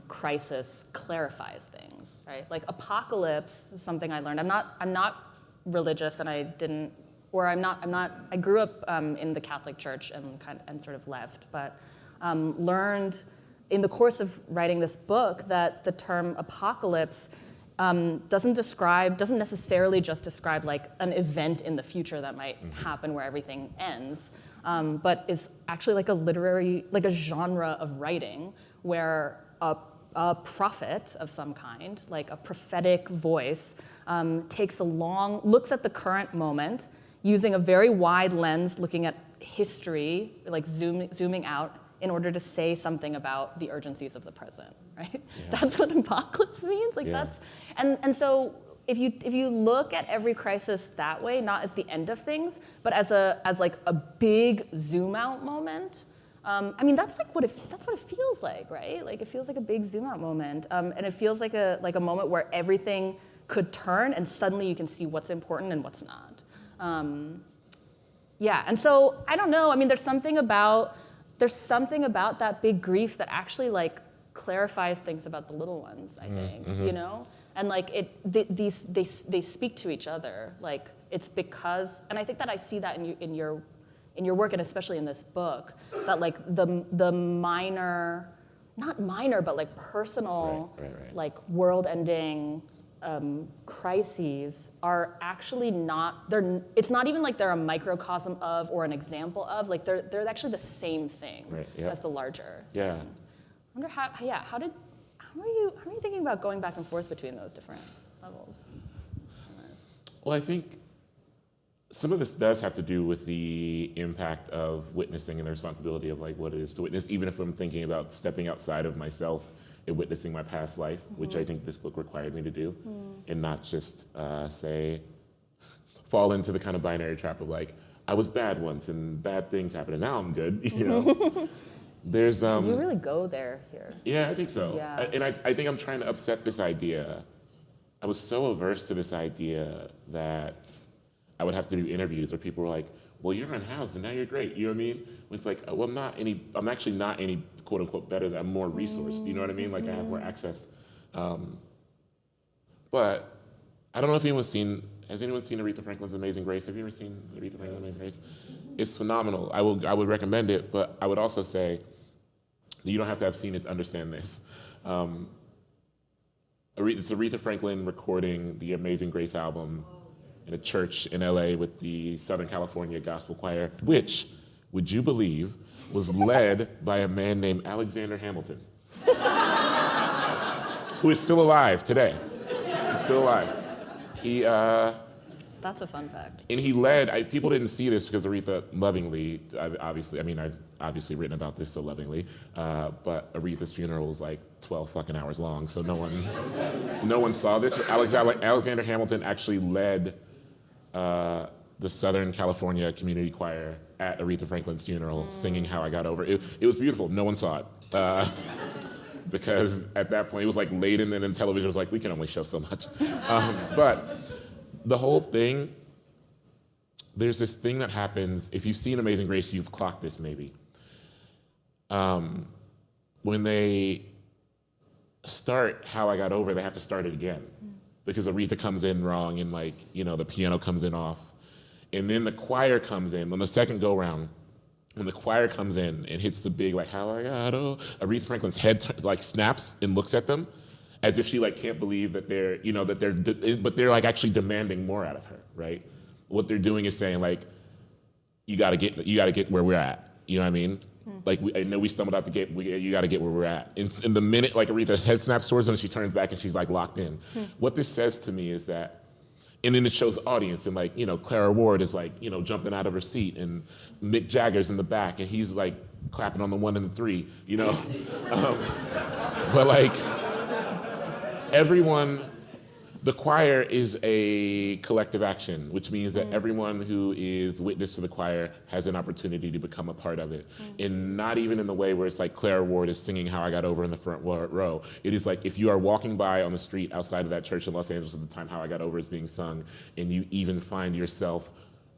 crisis clarifies things. Right? Like apocalypse is something I learned. I'm not religious, and I grew up in the Catholic Church and sort of left, but learned in the course of writing this book that the term apocalypse doesn't necessarily just describe like an event in the future that might happen where everything ends, but is actually like a genre of writing where a prophet of some kind, like a prophetic voice, looks at the current moment using a very wide lens, looking at history, like zooming out in order to say something about the urgencies of the present, right? Yeah. That's what apocalypse means. Like that's, and so if you look at every crisis that way, not as the end of things, but as like a big zoom out moment. I mean, that's what it feels like, right? Like it feels like a big zoom out moment, and it feels like a moment where everything could turn, and suddenly you can see what's important and what's not. And so I don't know. I mean, there's something about that big grief that actually like clarifies things about the little ones. I think, and like they speak to each other. Like it's because, and I think that I see that in your work, and especially in this book, that like the minor, not minor, but like personal, like world-ending crises are actually not, it's not even like they're a microcosm of or an example of, like they're actually the same thing as the larger. Yeah. I wonder how are you thinking about going back and forth between those different levels? Well, I think some of this does have to do with the impact of witnessing and the responsibility of like what it is to witness, even if I'm thinking about stepping outside of myself and witnessing my past life, which I think this book required me to do, and not just fall into the kind of binary trap of like, I was bad once and bad things happened and now I'm good, you know? There's you really go there here. Yeah, I think so. Yeah. And I think I'm trying to upset this idea. I was so averse to this idea that I would have to do interviews where people were like, well, you're unhoused and now you're great. You know what I mean? When it's like, well, I'm actually not any quote unquote better than I'm more resourced. You know what I mean? Like I have more access. But I don't know if has anyone seen Aretha Franklin's Amazing Grace? Have you ever seen Aretha Franklin's Amazing Grace? It's phenomenal. I would recommend it, but I would also say that you don't have to have seen it to understand this. It's Aretha Franklin recording the Amazing Grace album in a church in LA with the Southern California Gospel Choir, which, would you believe, was led by a man named Alexander Hamilton, who is still alive today. He's still alive. That's a fun fact. And he led, people didn't see this because Aretha lovingly, obviously, I mean, I've obviously written about this so lovingly, but Aretha's funeral was like 12 fucking hours long, so no one saw this. Alexander Hamilton actually led the Southern California Community Choir at Aretha Franklin's funeral, singing How I Got Over It. It was beautiful. No one saw it. Because at that point, it was like late and then television was like, we can only show so much. But the whole thing, there's this thing that happens, if you've seen Amazing Grace, you've clocked this maybe. When they start How I Got Over, they have to start it again. Because Aretha comes in wrong and like, you know, the piano comes in off. And then the choir comes in on the second go round. When the choir comes in and hits the big like How I Got Over, Aretha Franklin's head like snaps and looks at them as if she like can't believe that but they're like actually demanding more out of her, right? What they're doing is saying like, you gotta get where we're at. You know what I mean? Like I know we stumbled out the gate. You got to get where we're at. In the minute like Aretha's head snaps towards them, she turns back and she's like locked in. What this says to me is that, and then it shows the audience and like, you know, Clara Ward is like, you know, jumping out of her seat and Mick Jagger's in the back and he's like clapping on the 1 and the 3, you know? But like everyone, the choir is a collective action, which means that everyone who is witness to the choir has an opportunity to become a part of it. And not even in the way where it's like Clara Ward is singing How I Got Over in the front row. It is like if you are walking by on the street outside of that church in Los Angeles at the time How I Got Over is being sung, and you even find yourself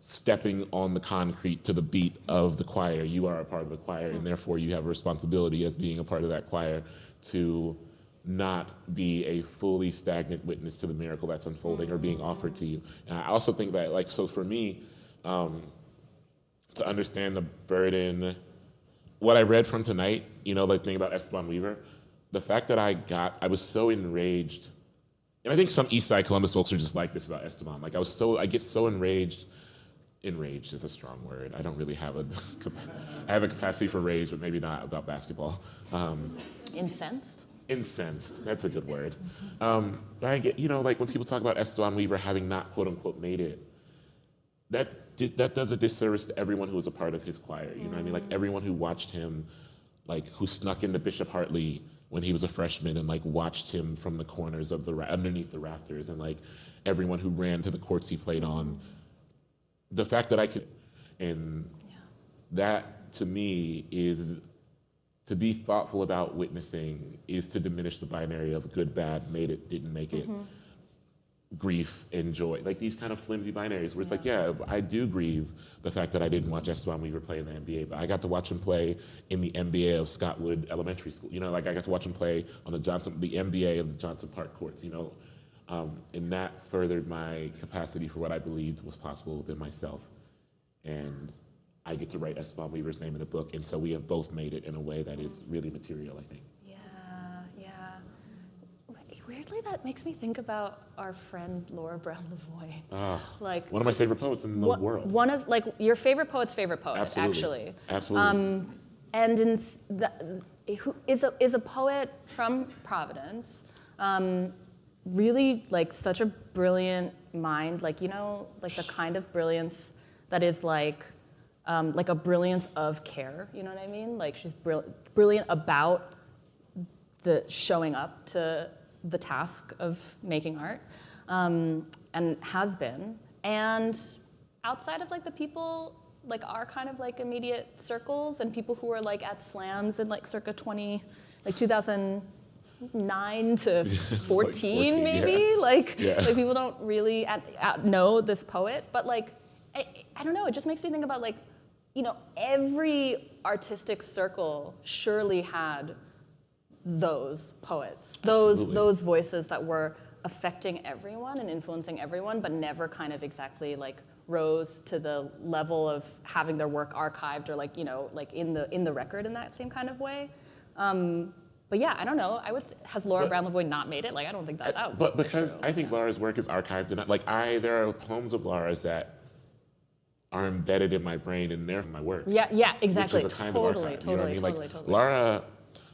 stepping on the concrete to the beat of the choir, you are a part of the choir, and therefore you have a responsibility as being a part of that choir to not be a fully stagnant witness to the miracle that's unfolding or being offered to you. And I also think that, like, so for me, to understand the burden, what I read from tonight, you know, like, thing about Esteban Weaver, the fact that I was so enraged, and I think some East Side Columbus folks are just like this about Esteban. Like, I get so enraged is a strong word. I don't really have I have a capacity for rage, but maybe not about basketball. Incensed, that's a good word. I get, you know, like when people talk about Esteban Weaver having not quote unquote made it, that does a disservice to everyone who was a part of his choir. You know what I mean? Like everyone who watched him, like who snuck into Bishop Hartley when he was a freshman and like watched him from the corners of underneath the rafters, and like everyone who ran to the courts he played on. The fact that I could, and that to me is, to be thoughtful about witnessing is to diminish the binary of good, bad, made it, didn't make it, grief and joy. Like these kind of flimsy binaries where it's like, yeah, I do grieve the fact that I didn't watch Esteban Weaver play in the NBA, but I got to watch him play in the NBA of Scottwood Elementary School. You know, like I got to watch him play on the NBA of the Johnson Park courts, you know? And that furthered my capacity for what I believed was possible within myself. And I get to write Esteban Weaver's name in a book, and so we have both made it in a way that is really material, I think. Yeah. Weirdly, weirdly, that makes me think about our friend Laura Brown Lavoie. Like One of my favorite poets in the world. One of like your favorite poet's favorite poet, Absolutely. actually. Absolutely. And who is a poet from Providence. Really like such a brilliant mind, like, you know, like the kind of brilliance that is like a brilliance of care, you know what I mean? Like she's brilliant about the showing up to the task of making art, and has been. And outside of like the people, like our kind of like immediate circles and people who are like at slams in like circa 2009 to 14 maybe, yeah. like Yeah. people don't really know this poet, but like, I don't know, it just makes me think about like, you know, every artistic circle surely had those poets, those voices that were affecting everyone and influencing everyone, but never kind of exactly like rose to the level of having their work archived or like, you know, like in the record in that same kind of way. But yeah, I don't know. Has Laura Brown Lavoie not made it? Like, I don't think that. But because I think Laura's work is archived, and like there are poems of Laura's that are embedded in my brain and they're my work. Yeah, exactly. Which is a kind of archive. You know what I mean? Like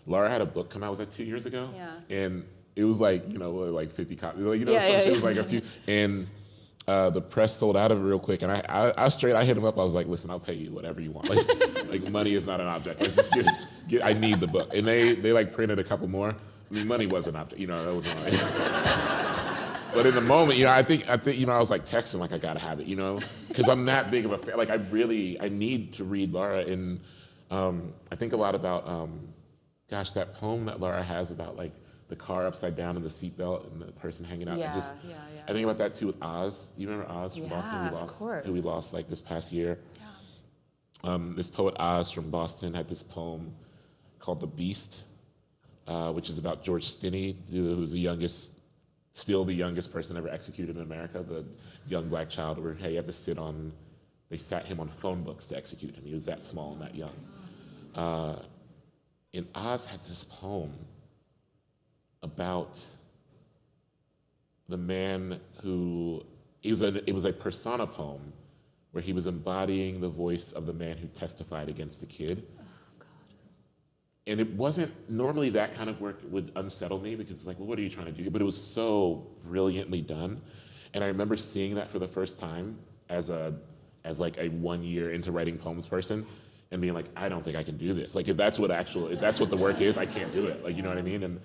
Laura had a book come out, was that 2 years ago? Yeah. And it was like, you know, like 50 copies. Like, you know, some shit was like a few. And the press sold out of it real quick. And I hit him up. I was like, listen, I'll pay you whatever you want. Like money is not an object. Like, just I need the book. And they like printed a couple more. I mean, money was an object. You know, that was one. But in the moment, you know, I think, you know, I was like texting, like, I gotta have it, you know, because I'm that big of a fan. Like, I need to read Laura. And I think a lot about, that poem that Laura has about like the car upside down and the seatbelt and the person hanging out. Yeah. I think about that too with Oz. You remember Oz from Boston? Who we lost like this past year. Yeah. This poet Oz from Boston had this poem called The Beast, which is about George Stinney, who's still the youngest person ever executed in America, the young black child where, hey, you have to they sat him on phone books to execute him. He was that small and that young. And Oz had this poem about the man who, it was a persona poem where he was embodying the voice of the man who testified against the kid. Oh, God. And it wasn't, normally that kind of work would unsettle me because it's like, well, what are you trying to do? But it was so brilliantly done. And I remember seeing that for the first time as like a 1 year into writing poems person and being like, I don't think I can do this. Like if that's what the work is, I can't do it. Like, you know what I mean? And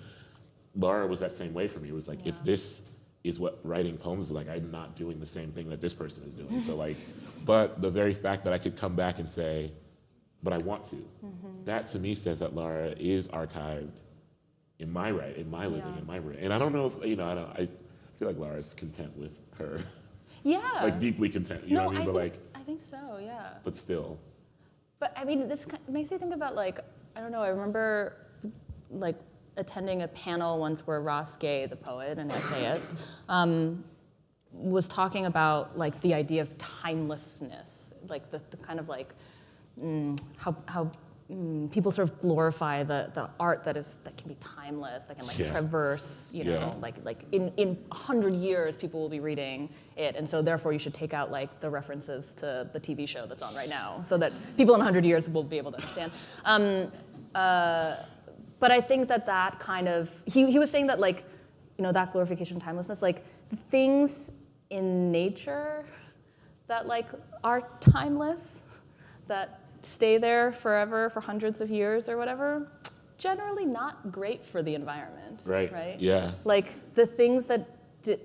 Laura was that same way for me. It was like, if this is what writing poems is like, I'm not doing the same thing that this person is doing. So like, but the very fact that I could come back and say, but I want to, that to me says that Laura is archived in my living, in my brain. And I don't know if, you know, I feel like Laura's content with her. Yeah. Like deeply content, you know what I mean? I think so, yeah. But still. But I mean, this makes me think about like, I don't know, I remember like attending a panel once where Ross Gay, the poet and essayist, was talking about like the idea of timelessness, like the kind of like how people sort of glorify the art that can be timeless, that can like traverse, you know, like in 100 years people will be reading it, and so therefore you should take out like the references to the TV show that's on right now, so that people in 100 years will be able to understand. But I think that kind of he was saying that like, you know, that glorification of timelessness, like the things in nature that like are timeless, that stay there forever for hundreds of years or whatever, generally not great for the environment. Right? Yeah. Like the things that,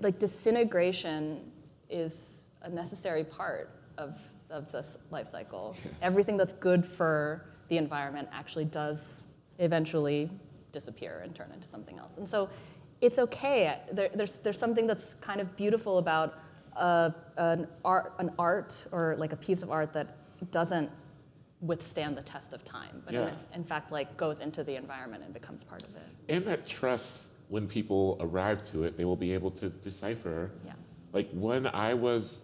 like disintegration is a necessary part of this life cycle. Yes. Everything that's good for the environment actually does eventually disappear and turn into something else. And so it's okay. There's something that's kind of beautiful about an art or like a piece of art that doesn't withstand the test of time, but in fact like goes into the environment and becomes part of it. And that trust, when people arrive to it, they will be able to decipher. Yeah. Like when I was,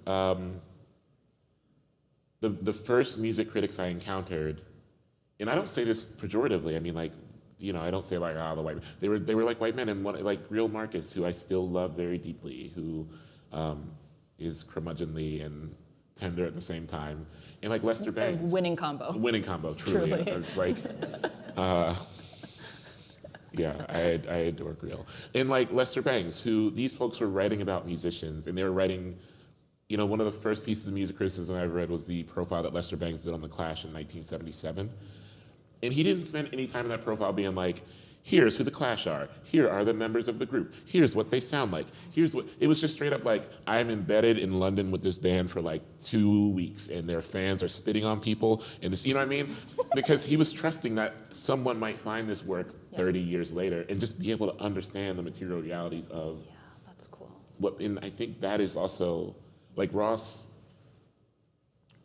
the first music critics I encountered, and I don't say this pejoratively, I mean like, I don't say like, the white men. They were like white men, and like real Marcus, who I still love very deeply, who is curmudgeonly and tender at the same time, and like Lester Bangs. Winning combo. Winning combo, truly. It's like, I adore Grill. And like Lester Bangs, who these folks were writing about musicians, and they were writing, one of the first pieces of music criticism I ever read was the profile that Lester Bangs did on The Clash in 1977. And he didn't spend any time in that profile being like, here's who the Clash are. Here are the members of the group. Here's what they sound like. It was just straight up like, I'm embedded in London with this band for like 2 weeks, and their fans are spitting on people, and this, you know what I mean? Because he was trusting that someone might find this work 30 years later and just be able to understand the material realities of. Yeah, that's cool. And I think that is also, like Ross,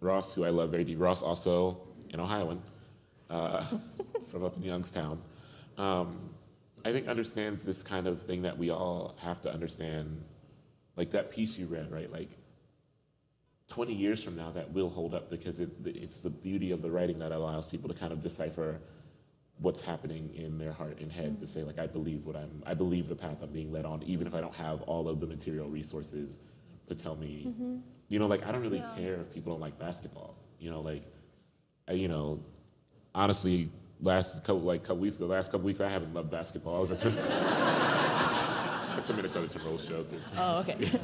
who I love very deep, Ross also an Ohioan, from up in Youngstown, I think understands this kind of thing that we all have to understand. Like that piece you read, right? Like 20 years from now, that will hold up because it's the beauty of the writing that allows people to kind of decipher what's happening in their heart and head, to say like, I believe the path I'm being led on, even if I don't have all of the material resources to tell me, like I don't really care if people don't like basketball, honestly, last couple weeks I haven't loved basketball. That's a Minnesota Timberwolves joke. Oh, okay.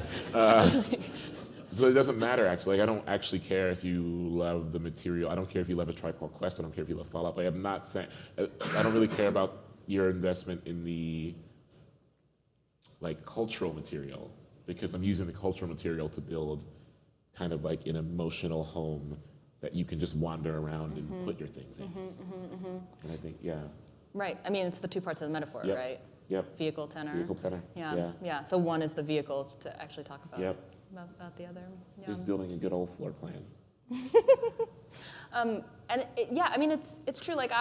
So it doesn't matter, actually. Like, I don't actually care if you love the material. I don't care if you love A Tribe Called Quest. I don't care if you love Fall Out Boy. I'm not saying, I don't really care about your investment in the cultural material, because I'm using the cultural material to build kind of like an emotional home that you can just wander around and put your things in. And I think, Right. I mean, it's the two parts of the metaphor, right? Yep. Vehicle, tenor. Vehicle, tenor. Yeah. So one is the vehicle to actually talk about. Yep. About the other. Yeah. Just building a good old floor plan. I mean, it's true. Like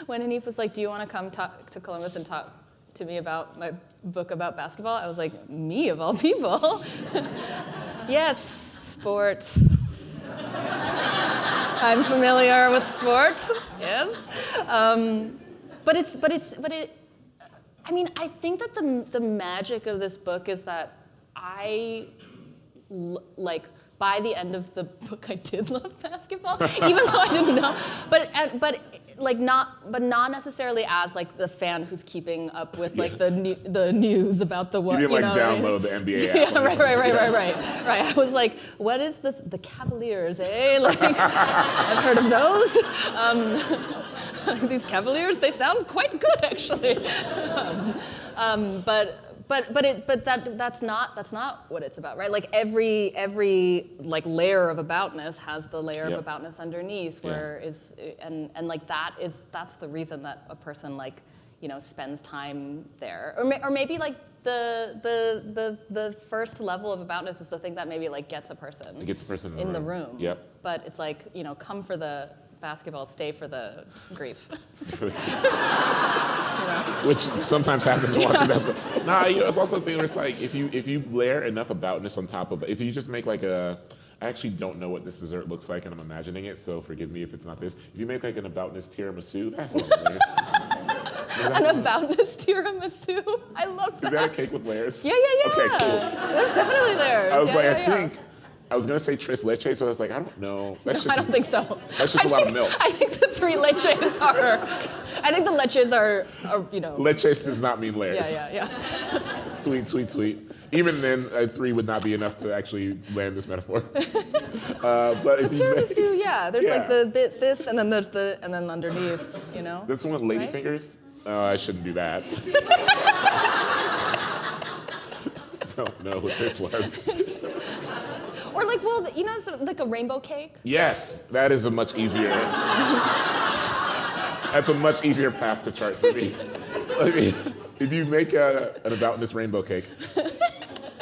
when Hanif was like, "Do you want to come talk to Columbus and talk to me about my book about basketball?" I was like, "Me of all people." Yes, sport. I'm familiar with sport. Yes, I mean, I think that the magic of this book is that by the end of the book, I did love basketball, even though I didn't know. But not necessarily as like the fan who's keeping up with like the news about the what. You didn't download the NBA app. Yeah, right. I was like, what is this? The Cavaliers, eh? Like, I've heard of those. These Cavaliers, they sound quite good actually. That's not what it's about, right? Like every like layer of aboutness has the layer of aboutness underneath, that's the reason that a person spends time there, or maybe like the first level of aboutness is the thing that maybe like gets a person in the room. Yep. But it's like, come for the basketball, stay for the grief. Which sometimes happens watching basketball. It's also a thing where it's like, if you layer enough aboutness on top of it, if you just make like I actually don't know what this dessert looks like and I'm imagining it, so forgive me if it's not this. If you make like an aboutness tiramisu, that's lovely. An aboutness tiramisu? I love that. Is that a cake with layers? Yeah. Okay, cool. That's definitely there. I was I think, I was going to say tres leche, so I was like, I don't know. I don't think so. That's just a lot of milk. I think the 3 leches are, I think the leches are. Leches does not mean layers. Yeah. Sweet. Even then, 3 would not be enough to actually land this metaphor. But the tiramisu, there's like this, and then there's and then underneath, This one with ladyfingers? Oh, I shouldn't do that. Don't know what this was. Or like, like a rainbow cake? Yes, that is a much easier. That's a much easier path to chart for me. If you make an aboutness rainbow cake,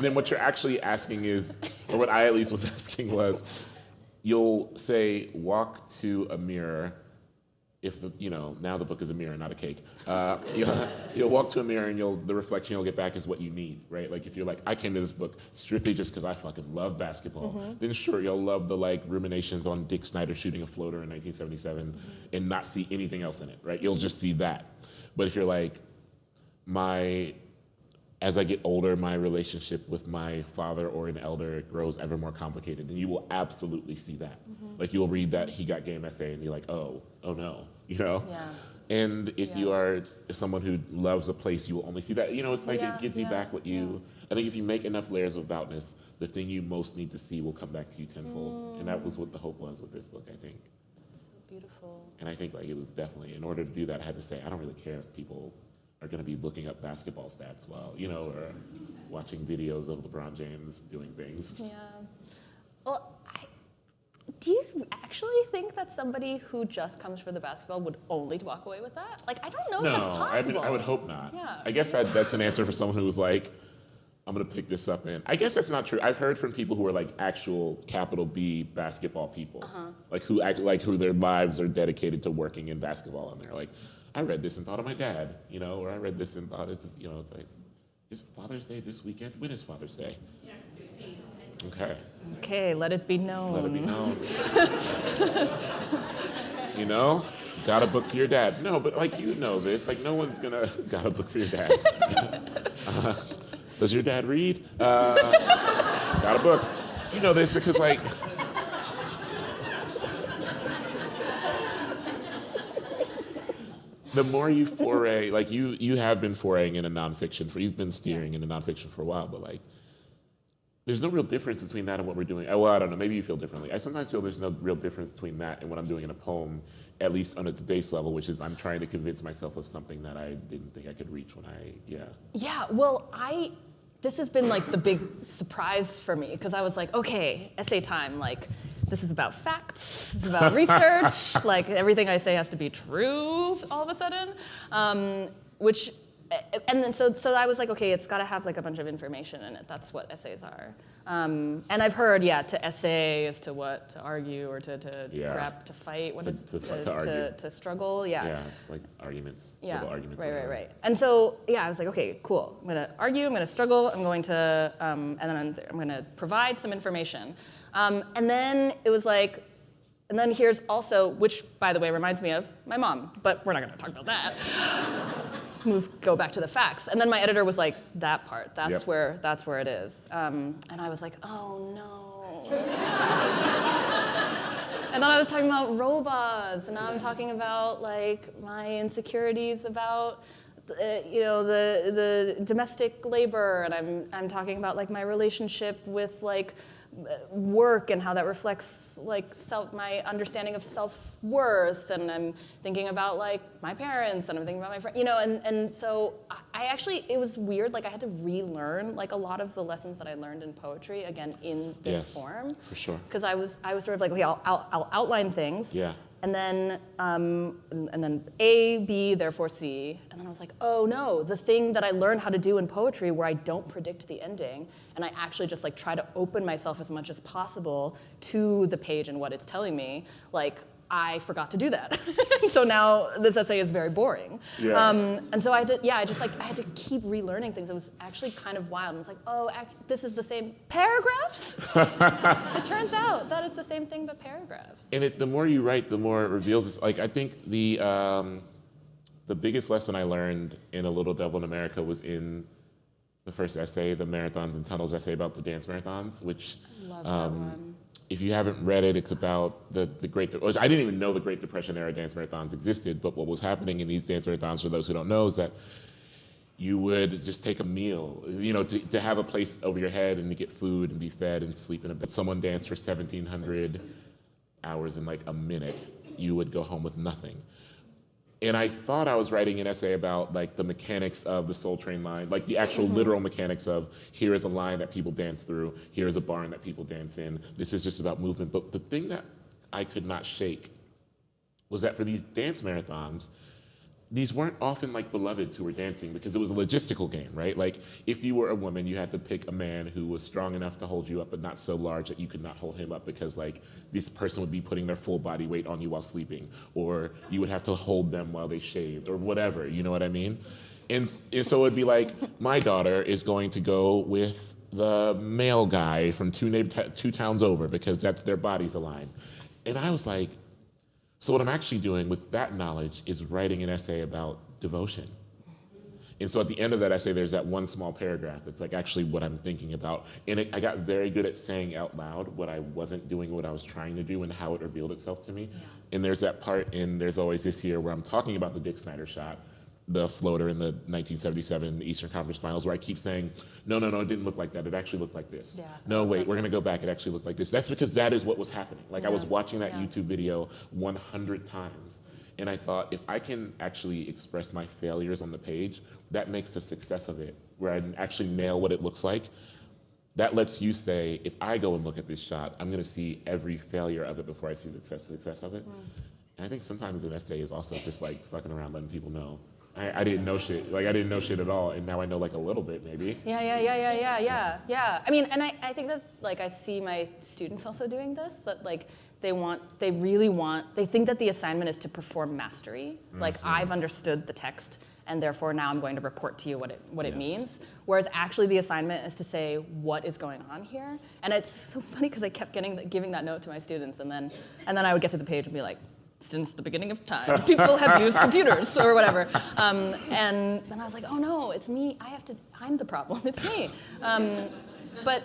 then what you're actually asking is, or what I at least was asking was, you'll say, walk to a mirror if now the book is a mirror, not a cake. You'll walk to a mirror and the reflection you'll get back is what you need, right? Like if you're like, I came to this book strictly just because I fucking love basketball, then sure, you'll love the like ruminations on Dick Snyder shooting a floater in 1977 and not see anything else in it, right? You'll just see that. But if you're like, as I get older, my relationship with my father or an elder grows ever more complicated, then you will absolutely see that. Like you'll read that he got game essay and you're like, oh no, Yeah. And if you are someone who loves a place, you will only see that. It's like it gives you back what you. I think if you make enough layers of aboutness, the thing you most need to see will come back to you tenfold. And that was what the hope was with this book, I think. So beautiful. And I think like it was definitely, in order to do that, I had to say, I don't really care if people are going to be looking up basketball stats while, or watching videos of LeBron James doing things. Yeah. Well, do you actually think that somebody who just comes for the basketball would only walk away with that? Like, I don't know if that's possible. I would hope not. Yeah. I guess that's an answer for someone who was like, I'm going to pick this up in. I guess that's not true. I've heard from people who are like actual capital B basketball people, like who act like who their lives are dedicated to working in basketball, and they're like, I read this and thought of my dad, or I read this and thought it's like, is Father's Day this weekend? When is Father's Day? Yes, 16th. Okay. Okay, let it be known. Let it be known. Got a book for your dad. No, but like this. Like no one's gonna got a book for your dad. Does your dad read? Got a book. You know this because like. The more you foray, like you have been foraying into nonfiction you've been steering into nonfiction for a while, but like, there's no real difference between that and what we're doing. Well, I don't know, maybe you feel differently. I sometimes feel there's no real difference between that and what I'm doing in a poem, at least on its base level, which is I'm trying to convince myself of something that I didn't think I could reach when Yeah, well, this has been like the big surprise for me, because I was like, okay, essay time, like, this is about facts, this is about research, like everything I say has to be true all of a sudden, and then so I was like, okay, it's got to have like a bunch of information in it. That's what essays are. And I've heard, to essay is to what? To argue or to prep, to fight. What is to argue. To struggle? Yeah. Yeah, it's like arguments. Yeah. Little arguments. Right. And so I was like, okay, cool. I'm gonna argue. I'm gonna struggle. I'm going to, and then I'm gonna provide some information. And then it was like, and then here's also, which by the way reminds me of my mom, but we're not gonna talk about that. Go back to the facts. And then my editor was like, that part, that's where it is. And I was like, oh no. And then I was talking about robots, and now I'm talking about like my insecurities about the domestic labor, and I'm talking about like my relationship with like work and how that reflects like my understanding of self-worth, and I'm thinking about like my parents, and I'm thinking about my friends, and so I actually, it was weird, like I had to relearn like a lot of the lessons that I learned in poetry again in this form. For sure. Because I was sort of like, okay, I'll outline things. Yeah. And then A, B, therefore C. And then I was like, oh no, the thing that I learned how to do in poetry where I don't predict the ending, and I actually just like try to open myself as much as possible to the page and what it's telling me, like I forgot to do that. So now this essay is very boring. Yeah. And so I had to keep relearning things. It was actually kind of wild. I was like, oh, this is the same paragraphs? It turns out that it's the same thing but paragraphs. And the more you write, the more it reveals this. Like I think the biggest lesson I learned in A Little Devil in America was in the first essay, the Marathons and Tunnels essay about the dance marathons, which I love that one. If you haven't read it, it's about the Great Depression. I didn't even know the Great Depression era dance marathons existed, but what was happening in these dance marathons, for those who don't know, is that you would just take a meal, to have a place over your head and to get food and be fed and sleep in a bed. Someone danced for 1,700 hours in like a minute. You would go home with nothing. And I thought I was writing an essay about like the mechanics of the Soul Train line, like the actual literal mechanics of here is a line that people dance through, here is a barn that people dance in. This is just about movement. But the thing that I could not shake was that for these dance marathons, these weren't often like beloveds who were dancing because it was a logistical game, right? Like if you were a woman, you had to pick a man who was strong enough to hold you up, but not so large that you could not hold him up because like this person would be putting their full body weight on you while sleeping, or you would have to hold them while they shaved, or whatever, you know what I mean? And so it'd be like, my daughter is going to go with the male guy from two towns over because that's their bodies aligned. And I was like, so what I'm actually doing with that knowledge is writing an essay about devotion. And so at the end of that essay, there's that one small paragraph that's like actually what I'm thinking about. And I got very good at saying out loud what I wasn't doing, what I was trying to do, and how it revealed itself to me. Yeah. And there's that part in There's Always This Year where I'm talking about the Dick Snyder shot, the floater in the 1977 Eastern Conference Finals, where I keep saying, no, it didn't look like that. It actually looked like this. Yeah. No, wait, we're going to go back. It actually looked like this. That's because that is what was happening. Like I was watching that YouTube video 100 times. And I thought, if I can actually express my failures on the page, that makes the success of it, where I actually nail what it looks like. That lets you say, if I go and look at this shot, I'm going to see every failure of it before I see the success of it. And I think sometimes an essay is also just like fucking around, letting people know. I didn't know shit. Like I didn't know shit at all, and now I know like a little bit, maybe. Yeah. I mean, and I think that like I see my students also doing this. That like they think that the assignment is to perform mastery. Like I've understood the text, and therefore now I'm going to report to you what it means. Whereas actually the assignment is to say what is going on here. And it's so funny because I kept giving that note to my students, and then I would get to the page and be like, since the beginning of time, people have used computers or whatever. And then I was like, oh no, it's me. I'm the problem. It's me. But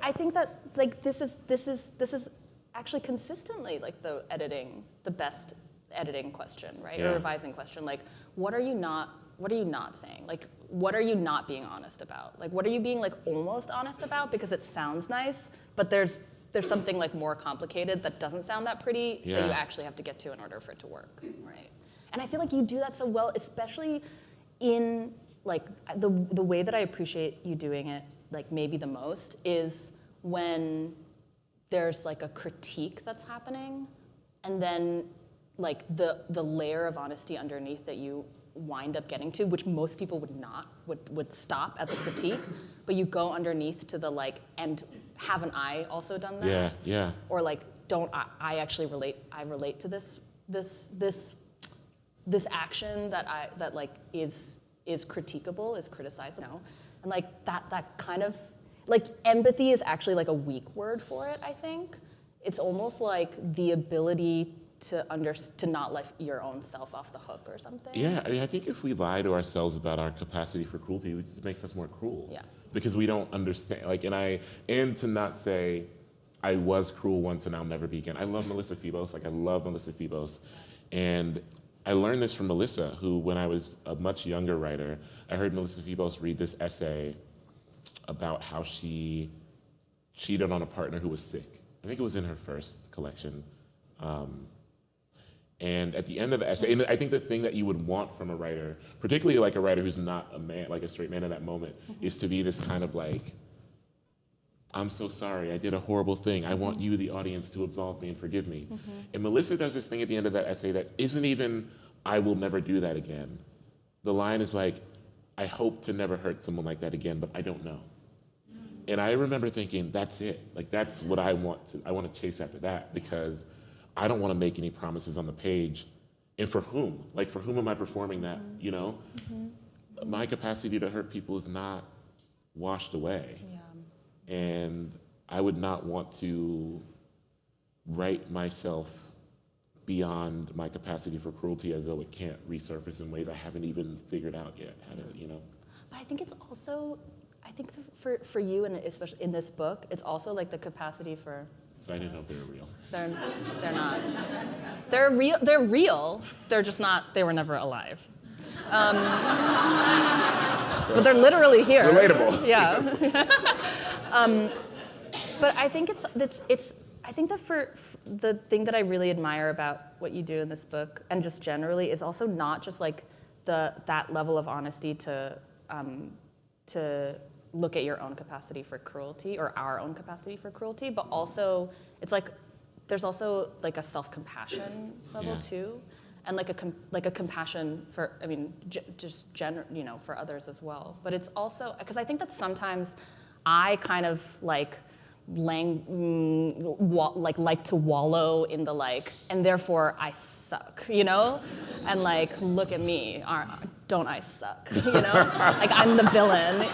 I think that like this is actually consistently like the best editing question, right? Or revising question. Like, what are you not saying? Like, what are you not being honest about? Like, what are you being like almost honest about because it sounds nice, but there's something like more complicated that doesn't sound that pretty that you actually have to get to in order for it to work, right? And I feel like you do that so well, especially in like the way that I appreciate you doing it, like maybe the most, is when there's like a critique that's happening, and then like the layer of honesty underneath that you wind up getting to, which most people would stop at the critique, but you go underneath to the like, and haven't I also done that? Yeah. Or like, I actually relate to this action that like is critiquable, is criticized, you know? And like that kind of, like empathy is actually like a weak word for it, I think. It's almost like the ability to not let your own self off the hook or something. Yeah, I mean, I think if we lie to ourselves about our capacity for cruelty, it just makes us more cruel. Yeah. Because we don't understand, like, and to not say, I was cruel once and I'll never be again. I love Melissa Febos, and I learned this from Melissa, who, when I was a much younger writer, I heard Melissa Febos read this essay about how she cheated on a partner who was sick. I think it was in her first collection. And at the end of the essay, and I think the thing that you would want from a writer, particularly like a writer who's not a man, like a straight man in that moment, is to be this kind of like, I'm so sorry, I did a horrible thing. I want you, the audience, to absolve me and forgive me. And Melissa does this thing at the end of that essay that isn't even, I will never do that again. The line is like, I hope to never hurt someone like that again, but I don't know. And I remember thinking, that's it. Like, that's what I want to chase after that, because I don't want to make any promises on the page. And for whom? Like, for whom am I performing that, you know? My capacity to hurt people is not washed away. Yeah. And I would not want to write myself beyond my capacity for cruelty as though it can't resurface in ways I haven't even figured out yet how to, you know? But I think it's also, I think for you, and especially in this book, it's also like the capacity for... So I didn't know if they were real. They're not. They're real. They're real. They're just not. They were never alive. But they're literally here. Relatable. Yeah. But I think it's. I think that for the thing that I really admire about what you do in this book, and just generally, is also not just like that level of honesty to look at your own capacity for cruelty, or our own capacity for cruelty, but also it's like there's also like a self-compassion level too. and like a compassion for, I mean, for others as well. But it's also, because I think that sometimes I kind of like to wallow in the like, and therefore I suck, and like, look at me, don't I suck, like I'm the villain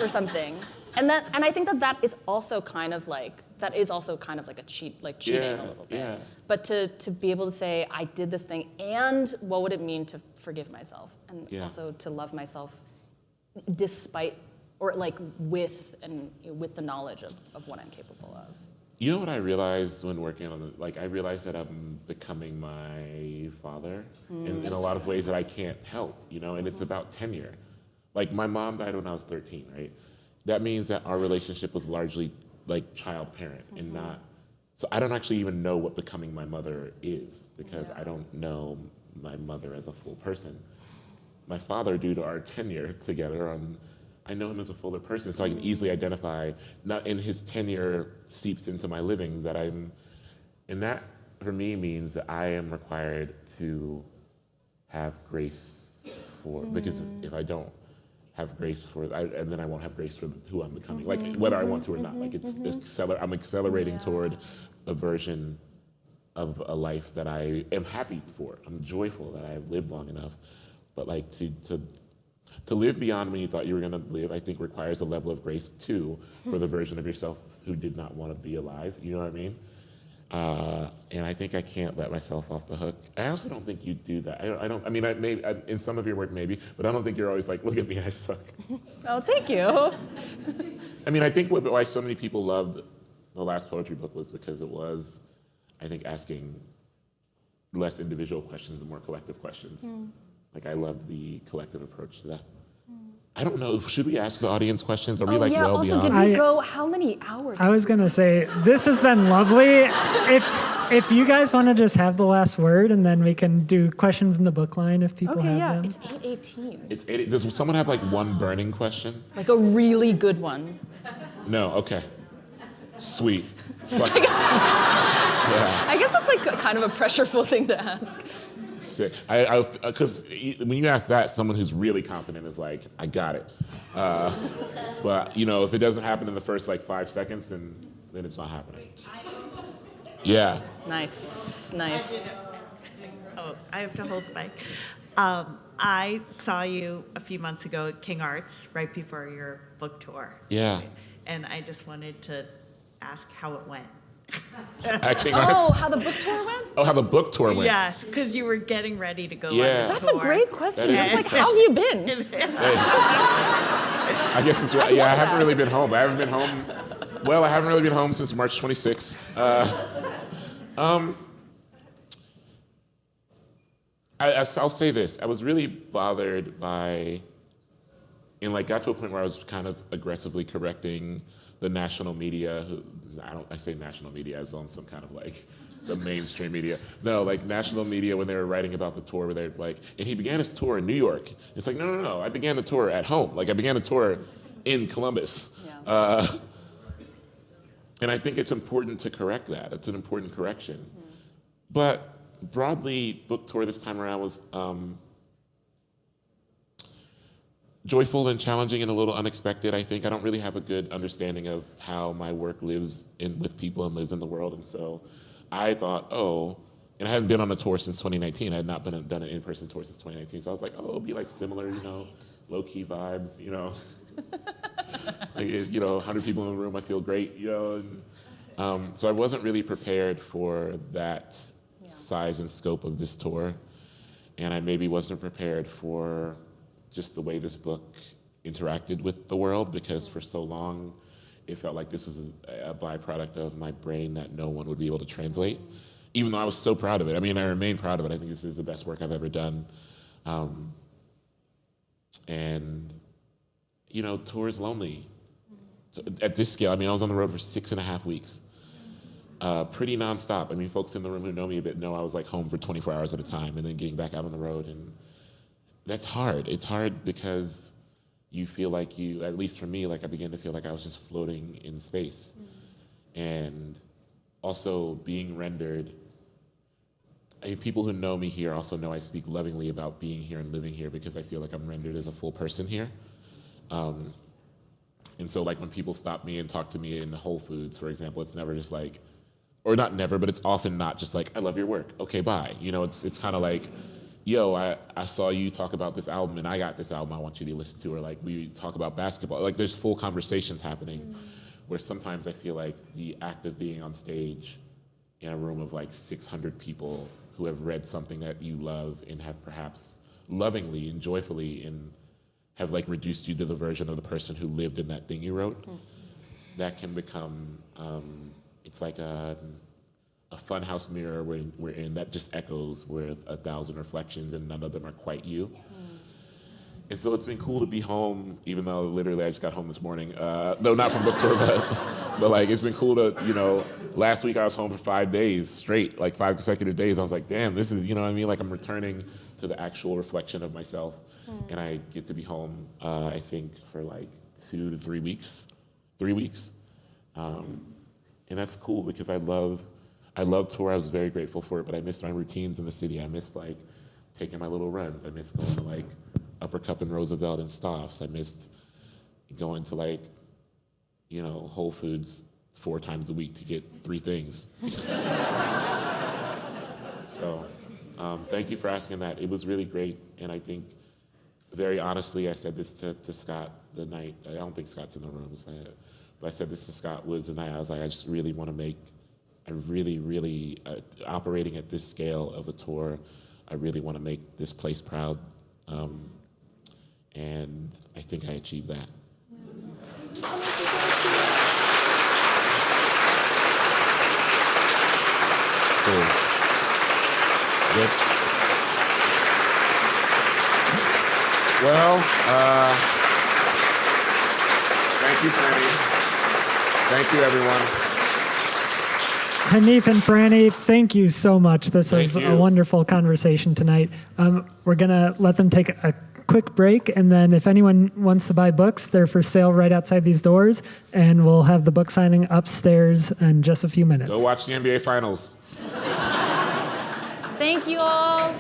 or something. And I think that is also kind of like a cheating a little bit. Yeah. But to be able to say, I did this thing, and what would it mean to forgive myself, and also to love myself despite, or like with the knowledge of what I'm capable of. You know what I realized when working on it? Like, I realized that I'm becoming my father in a lot of ways that I can't help, and it's about tenure. Like, my mom died when I was 13, right? That means that our relationship was largely like child-parent and not, so I don't actually even know what becoming my mother is, because I don't know my mother as a full person. My father, due to our tenure together, I know him as a fuller person, so I can easily identify, and his tenure seeps into my living and that for me means that I am required to have grace for, because if I don't have grace for, and then I won't have grace for who I'm becoming, like whether I want to or not. Like I'm accelerating toward a version of a life that I am happy for. I'm joyful that I have lived long enough, but like to live beyond when you thought you were going to live, I think requires a level of grace too for the version of yourself who did not want to be alive. You know what I mean? And I think I can't let myself off the hook. I also don't think you do that. I mean, in some of your work maybe, but I don't think you're always like, look at me, I suck. Oh, thank you. I mean, I think why so many people loved the last poetry book was because it was, I think, asking less individual questions and more collective questions. Like, I loved the collective approach to that. I don't know. Should we ask the audience questions? Are we well beyond? Did we go how many hours? I was gonna say this has been lovely. If you guys want to just have the last word, and then we can do questions in the book line if people have them. It's 8:18. It's 8. Does someone have like one burning question? Like a really good one. No. Okay. Sweet. I guess that's like kind of a pressureful thing to ask. Sick. Because when you ask that, someone who's really confident is like, I got it. But if it doesn't happen in the first like 5 seconds, then it's not happening. Yeah. Nice. Oh, I have to hold the mic. I saw you a few months ago at King Arts right before your book tour. Yeah. And I just wanted to ask how it went. At King Arts? Oh, how the book tour went? Oh, how the book tour went. Yes, because you were getting ready to go on the That's tour. a great question. That Just like, how have you been? I guess it's right. Yeah, I haven't really been home. I haven't really been home since March 26th. I'll say this. I was really bothered by, and like got to a point where I was kind of aggressively correcting the national media. I say national media as on some kind of like the mainstream media. No, like national media when they were writing about the tour where they're like, and he began his tour in New York. It's like, no. I began the tour at home. Like I began the tour in Columbus. Yeah. And I think it's important to correct that. It's an important correction. But broadly, book tour this time around was joyful and challenging and a little unexpected, I think. I don't really have a good understanding of how my work lives with people and lives in the world. And so I thought, and I hadn't been on a tour since 2019. I had not done an in-person tour since 2019. So I was like, it'll be like similar, low-key vibes, like, 100 people in the room, I feel great, And, so I wasn't really prepared for that size and scope of this tour. And I maybe wasn't prepared for just the way this book interacted with the world, because for so long it felt like this was a byproduct of my brain that no one would be able to translate, even though I was so proud of it. I mean, I remain proud of it. I think this is the best work I've ever done. And, tour is lonely. So at this scale, I mean, I was on the road for 6.5 weeks. Pretty nonstop. I mean, folks in the room who know me a bit know I was like home for 24 hours at a time and then getting back out on the road. And that's hard. It's hard because you feel like at least for me, like I began to feel like I was just floating in space. And also being rendered people who know me here also know I speak lovingly about being here and living here because I feel like I'm rendered as a full person here. And so like when people stop me and talk to me in Whole Foods, for example, it's never just like, or not never, but it's often not just like, I love your work, okay, bye. You know, it's kind of like, yo, I saw you talk about this album and I got this album I want you to listen to, or like we talk about basketball. Like there's full conversations happening where sometimes I feel like the act of being on stage in a room of like 600 people who have read something that you love and have perhaps lovingly and joyfully and have like reduced you to the version of the person who lived in that thing you wrote, that can become, it's like a funhouse mirror we're in that just echoes with 1,000 reflections and none of them are quite you. And so it's been cool to be home, even though literally I just got home this morning. No, not from book tour, but like it's been cool to, you know, last week I was home for 5 days straight, like 5 consecutive days. I was like, damn, this is, you know what I mean? Like I'm returning to the actual reflection of myself. And I get to be home, I think, for like 2 to 3 weeks, 3 weeks. And that's cool because I love tour. I was very grateful for it, but I missed my routines in the city. I missed like taking my little runs. I missed going to like Upper Cup and Roosevelt and Stoff's. I missed going to like, you know, Whole Foods 4 times a week to get 3 things. So thank you for asking that. It was really great. And I think, very honestly, I said this to Scott the night, I don't think Scott's in the room, but I said this to Scott was the night I was like, I just really want to make, operating at this scale of a tour, I really want to make this place proud. And I think I achieved that. Cool. Good. Well, thank you, Franny. Thank you, everyone. Hanif and Franny, thank you so much. This was Thank a you. wonderful conversation tonight. We're going to let them take a quick break, and then if anyone wants to buy books, they're for sale right outside these doors, and we'll have the book signing upstairs in just a few minutes. Go watch the NBA Finals. Thank you all.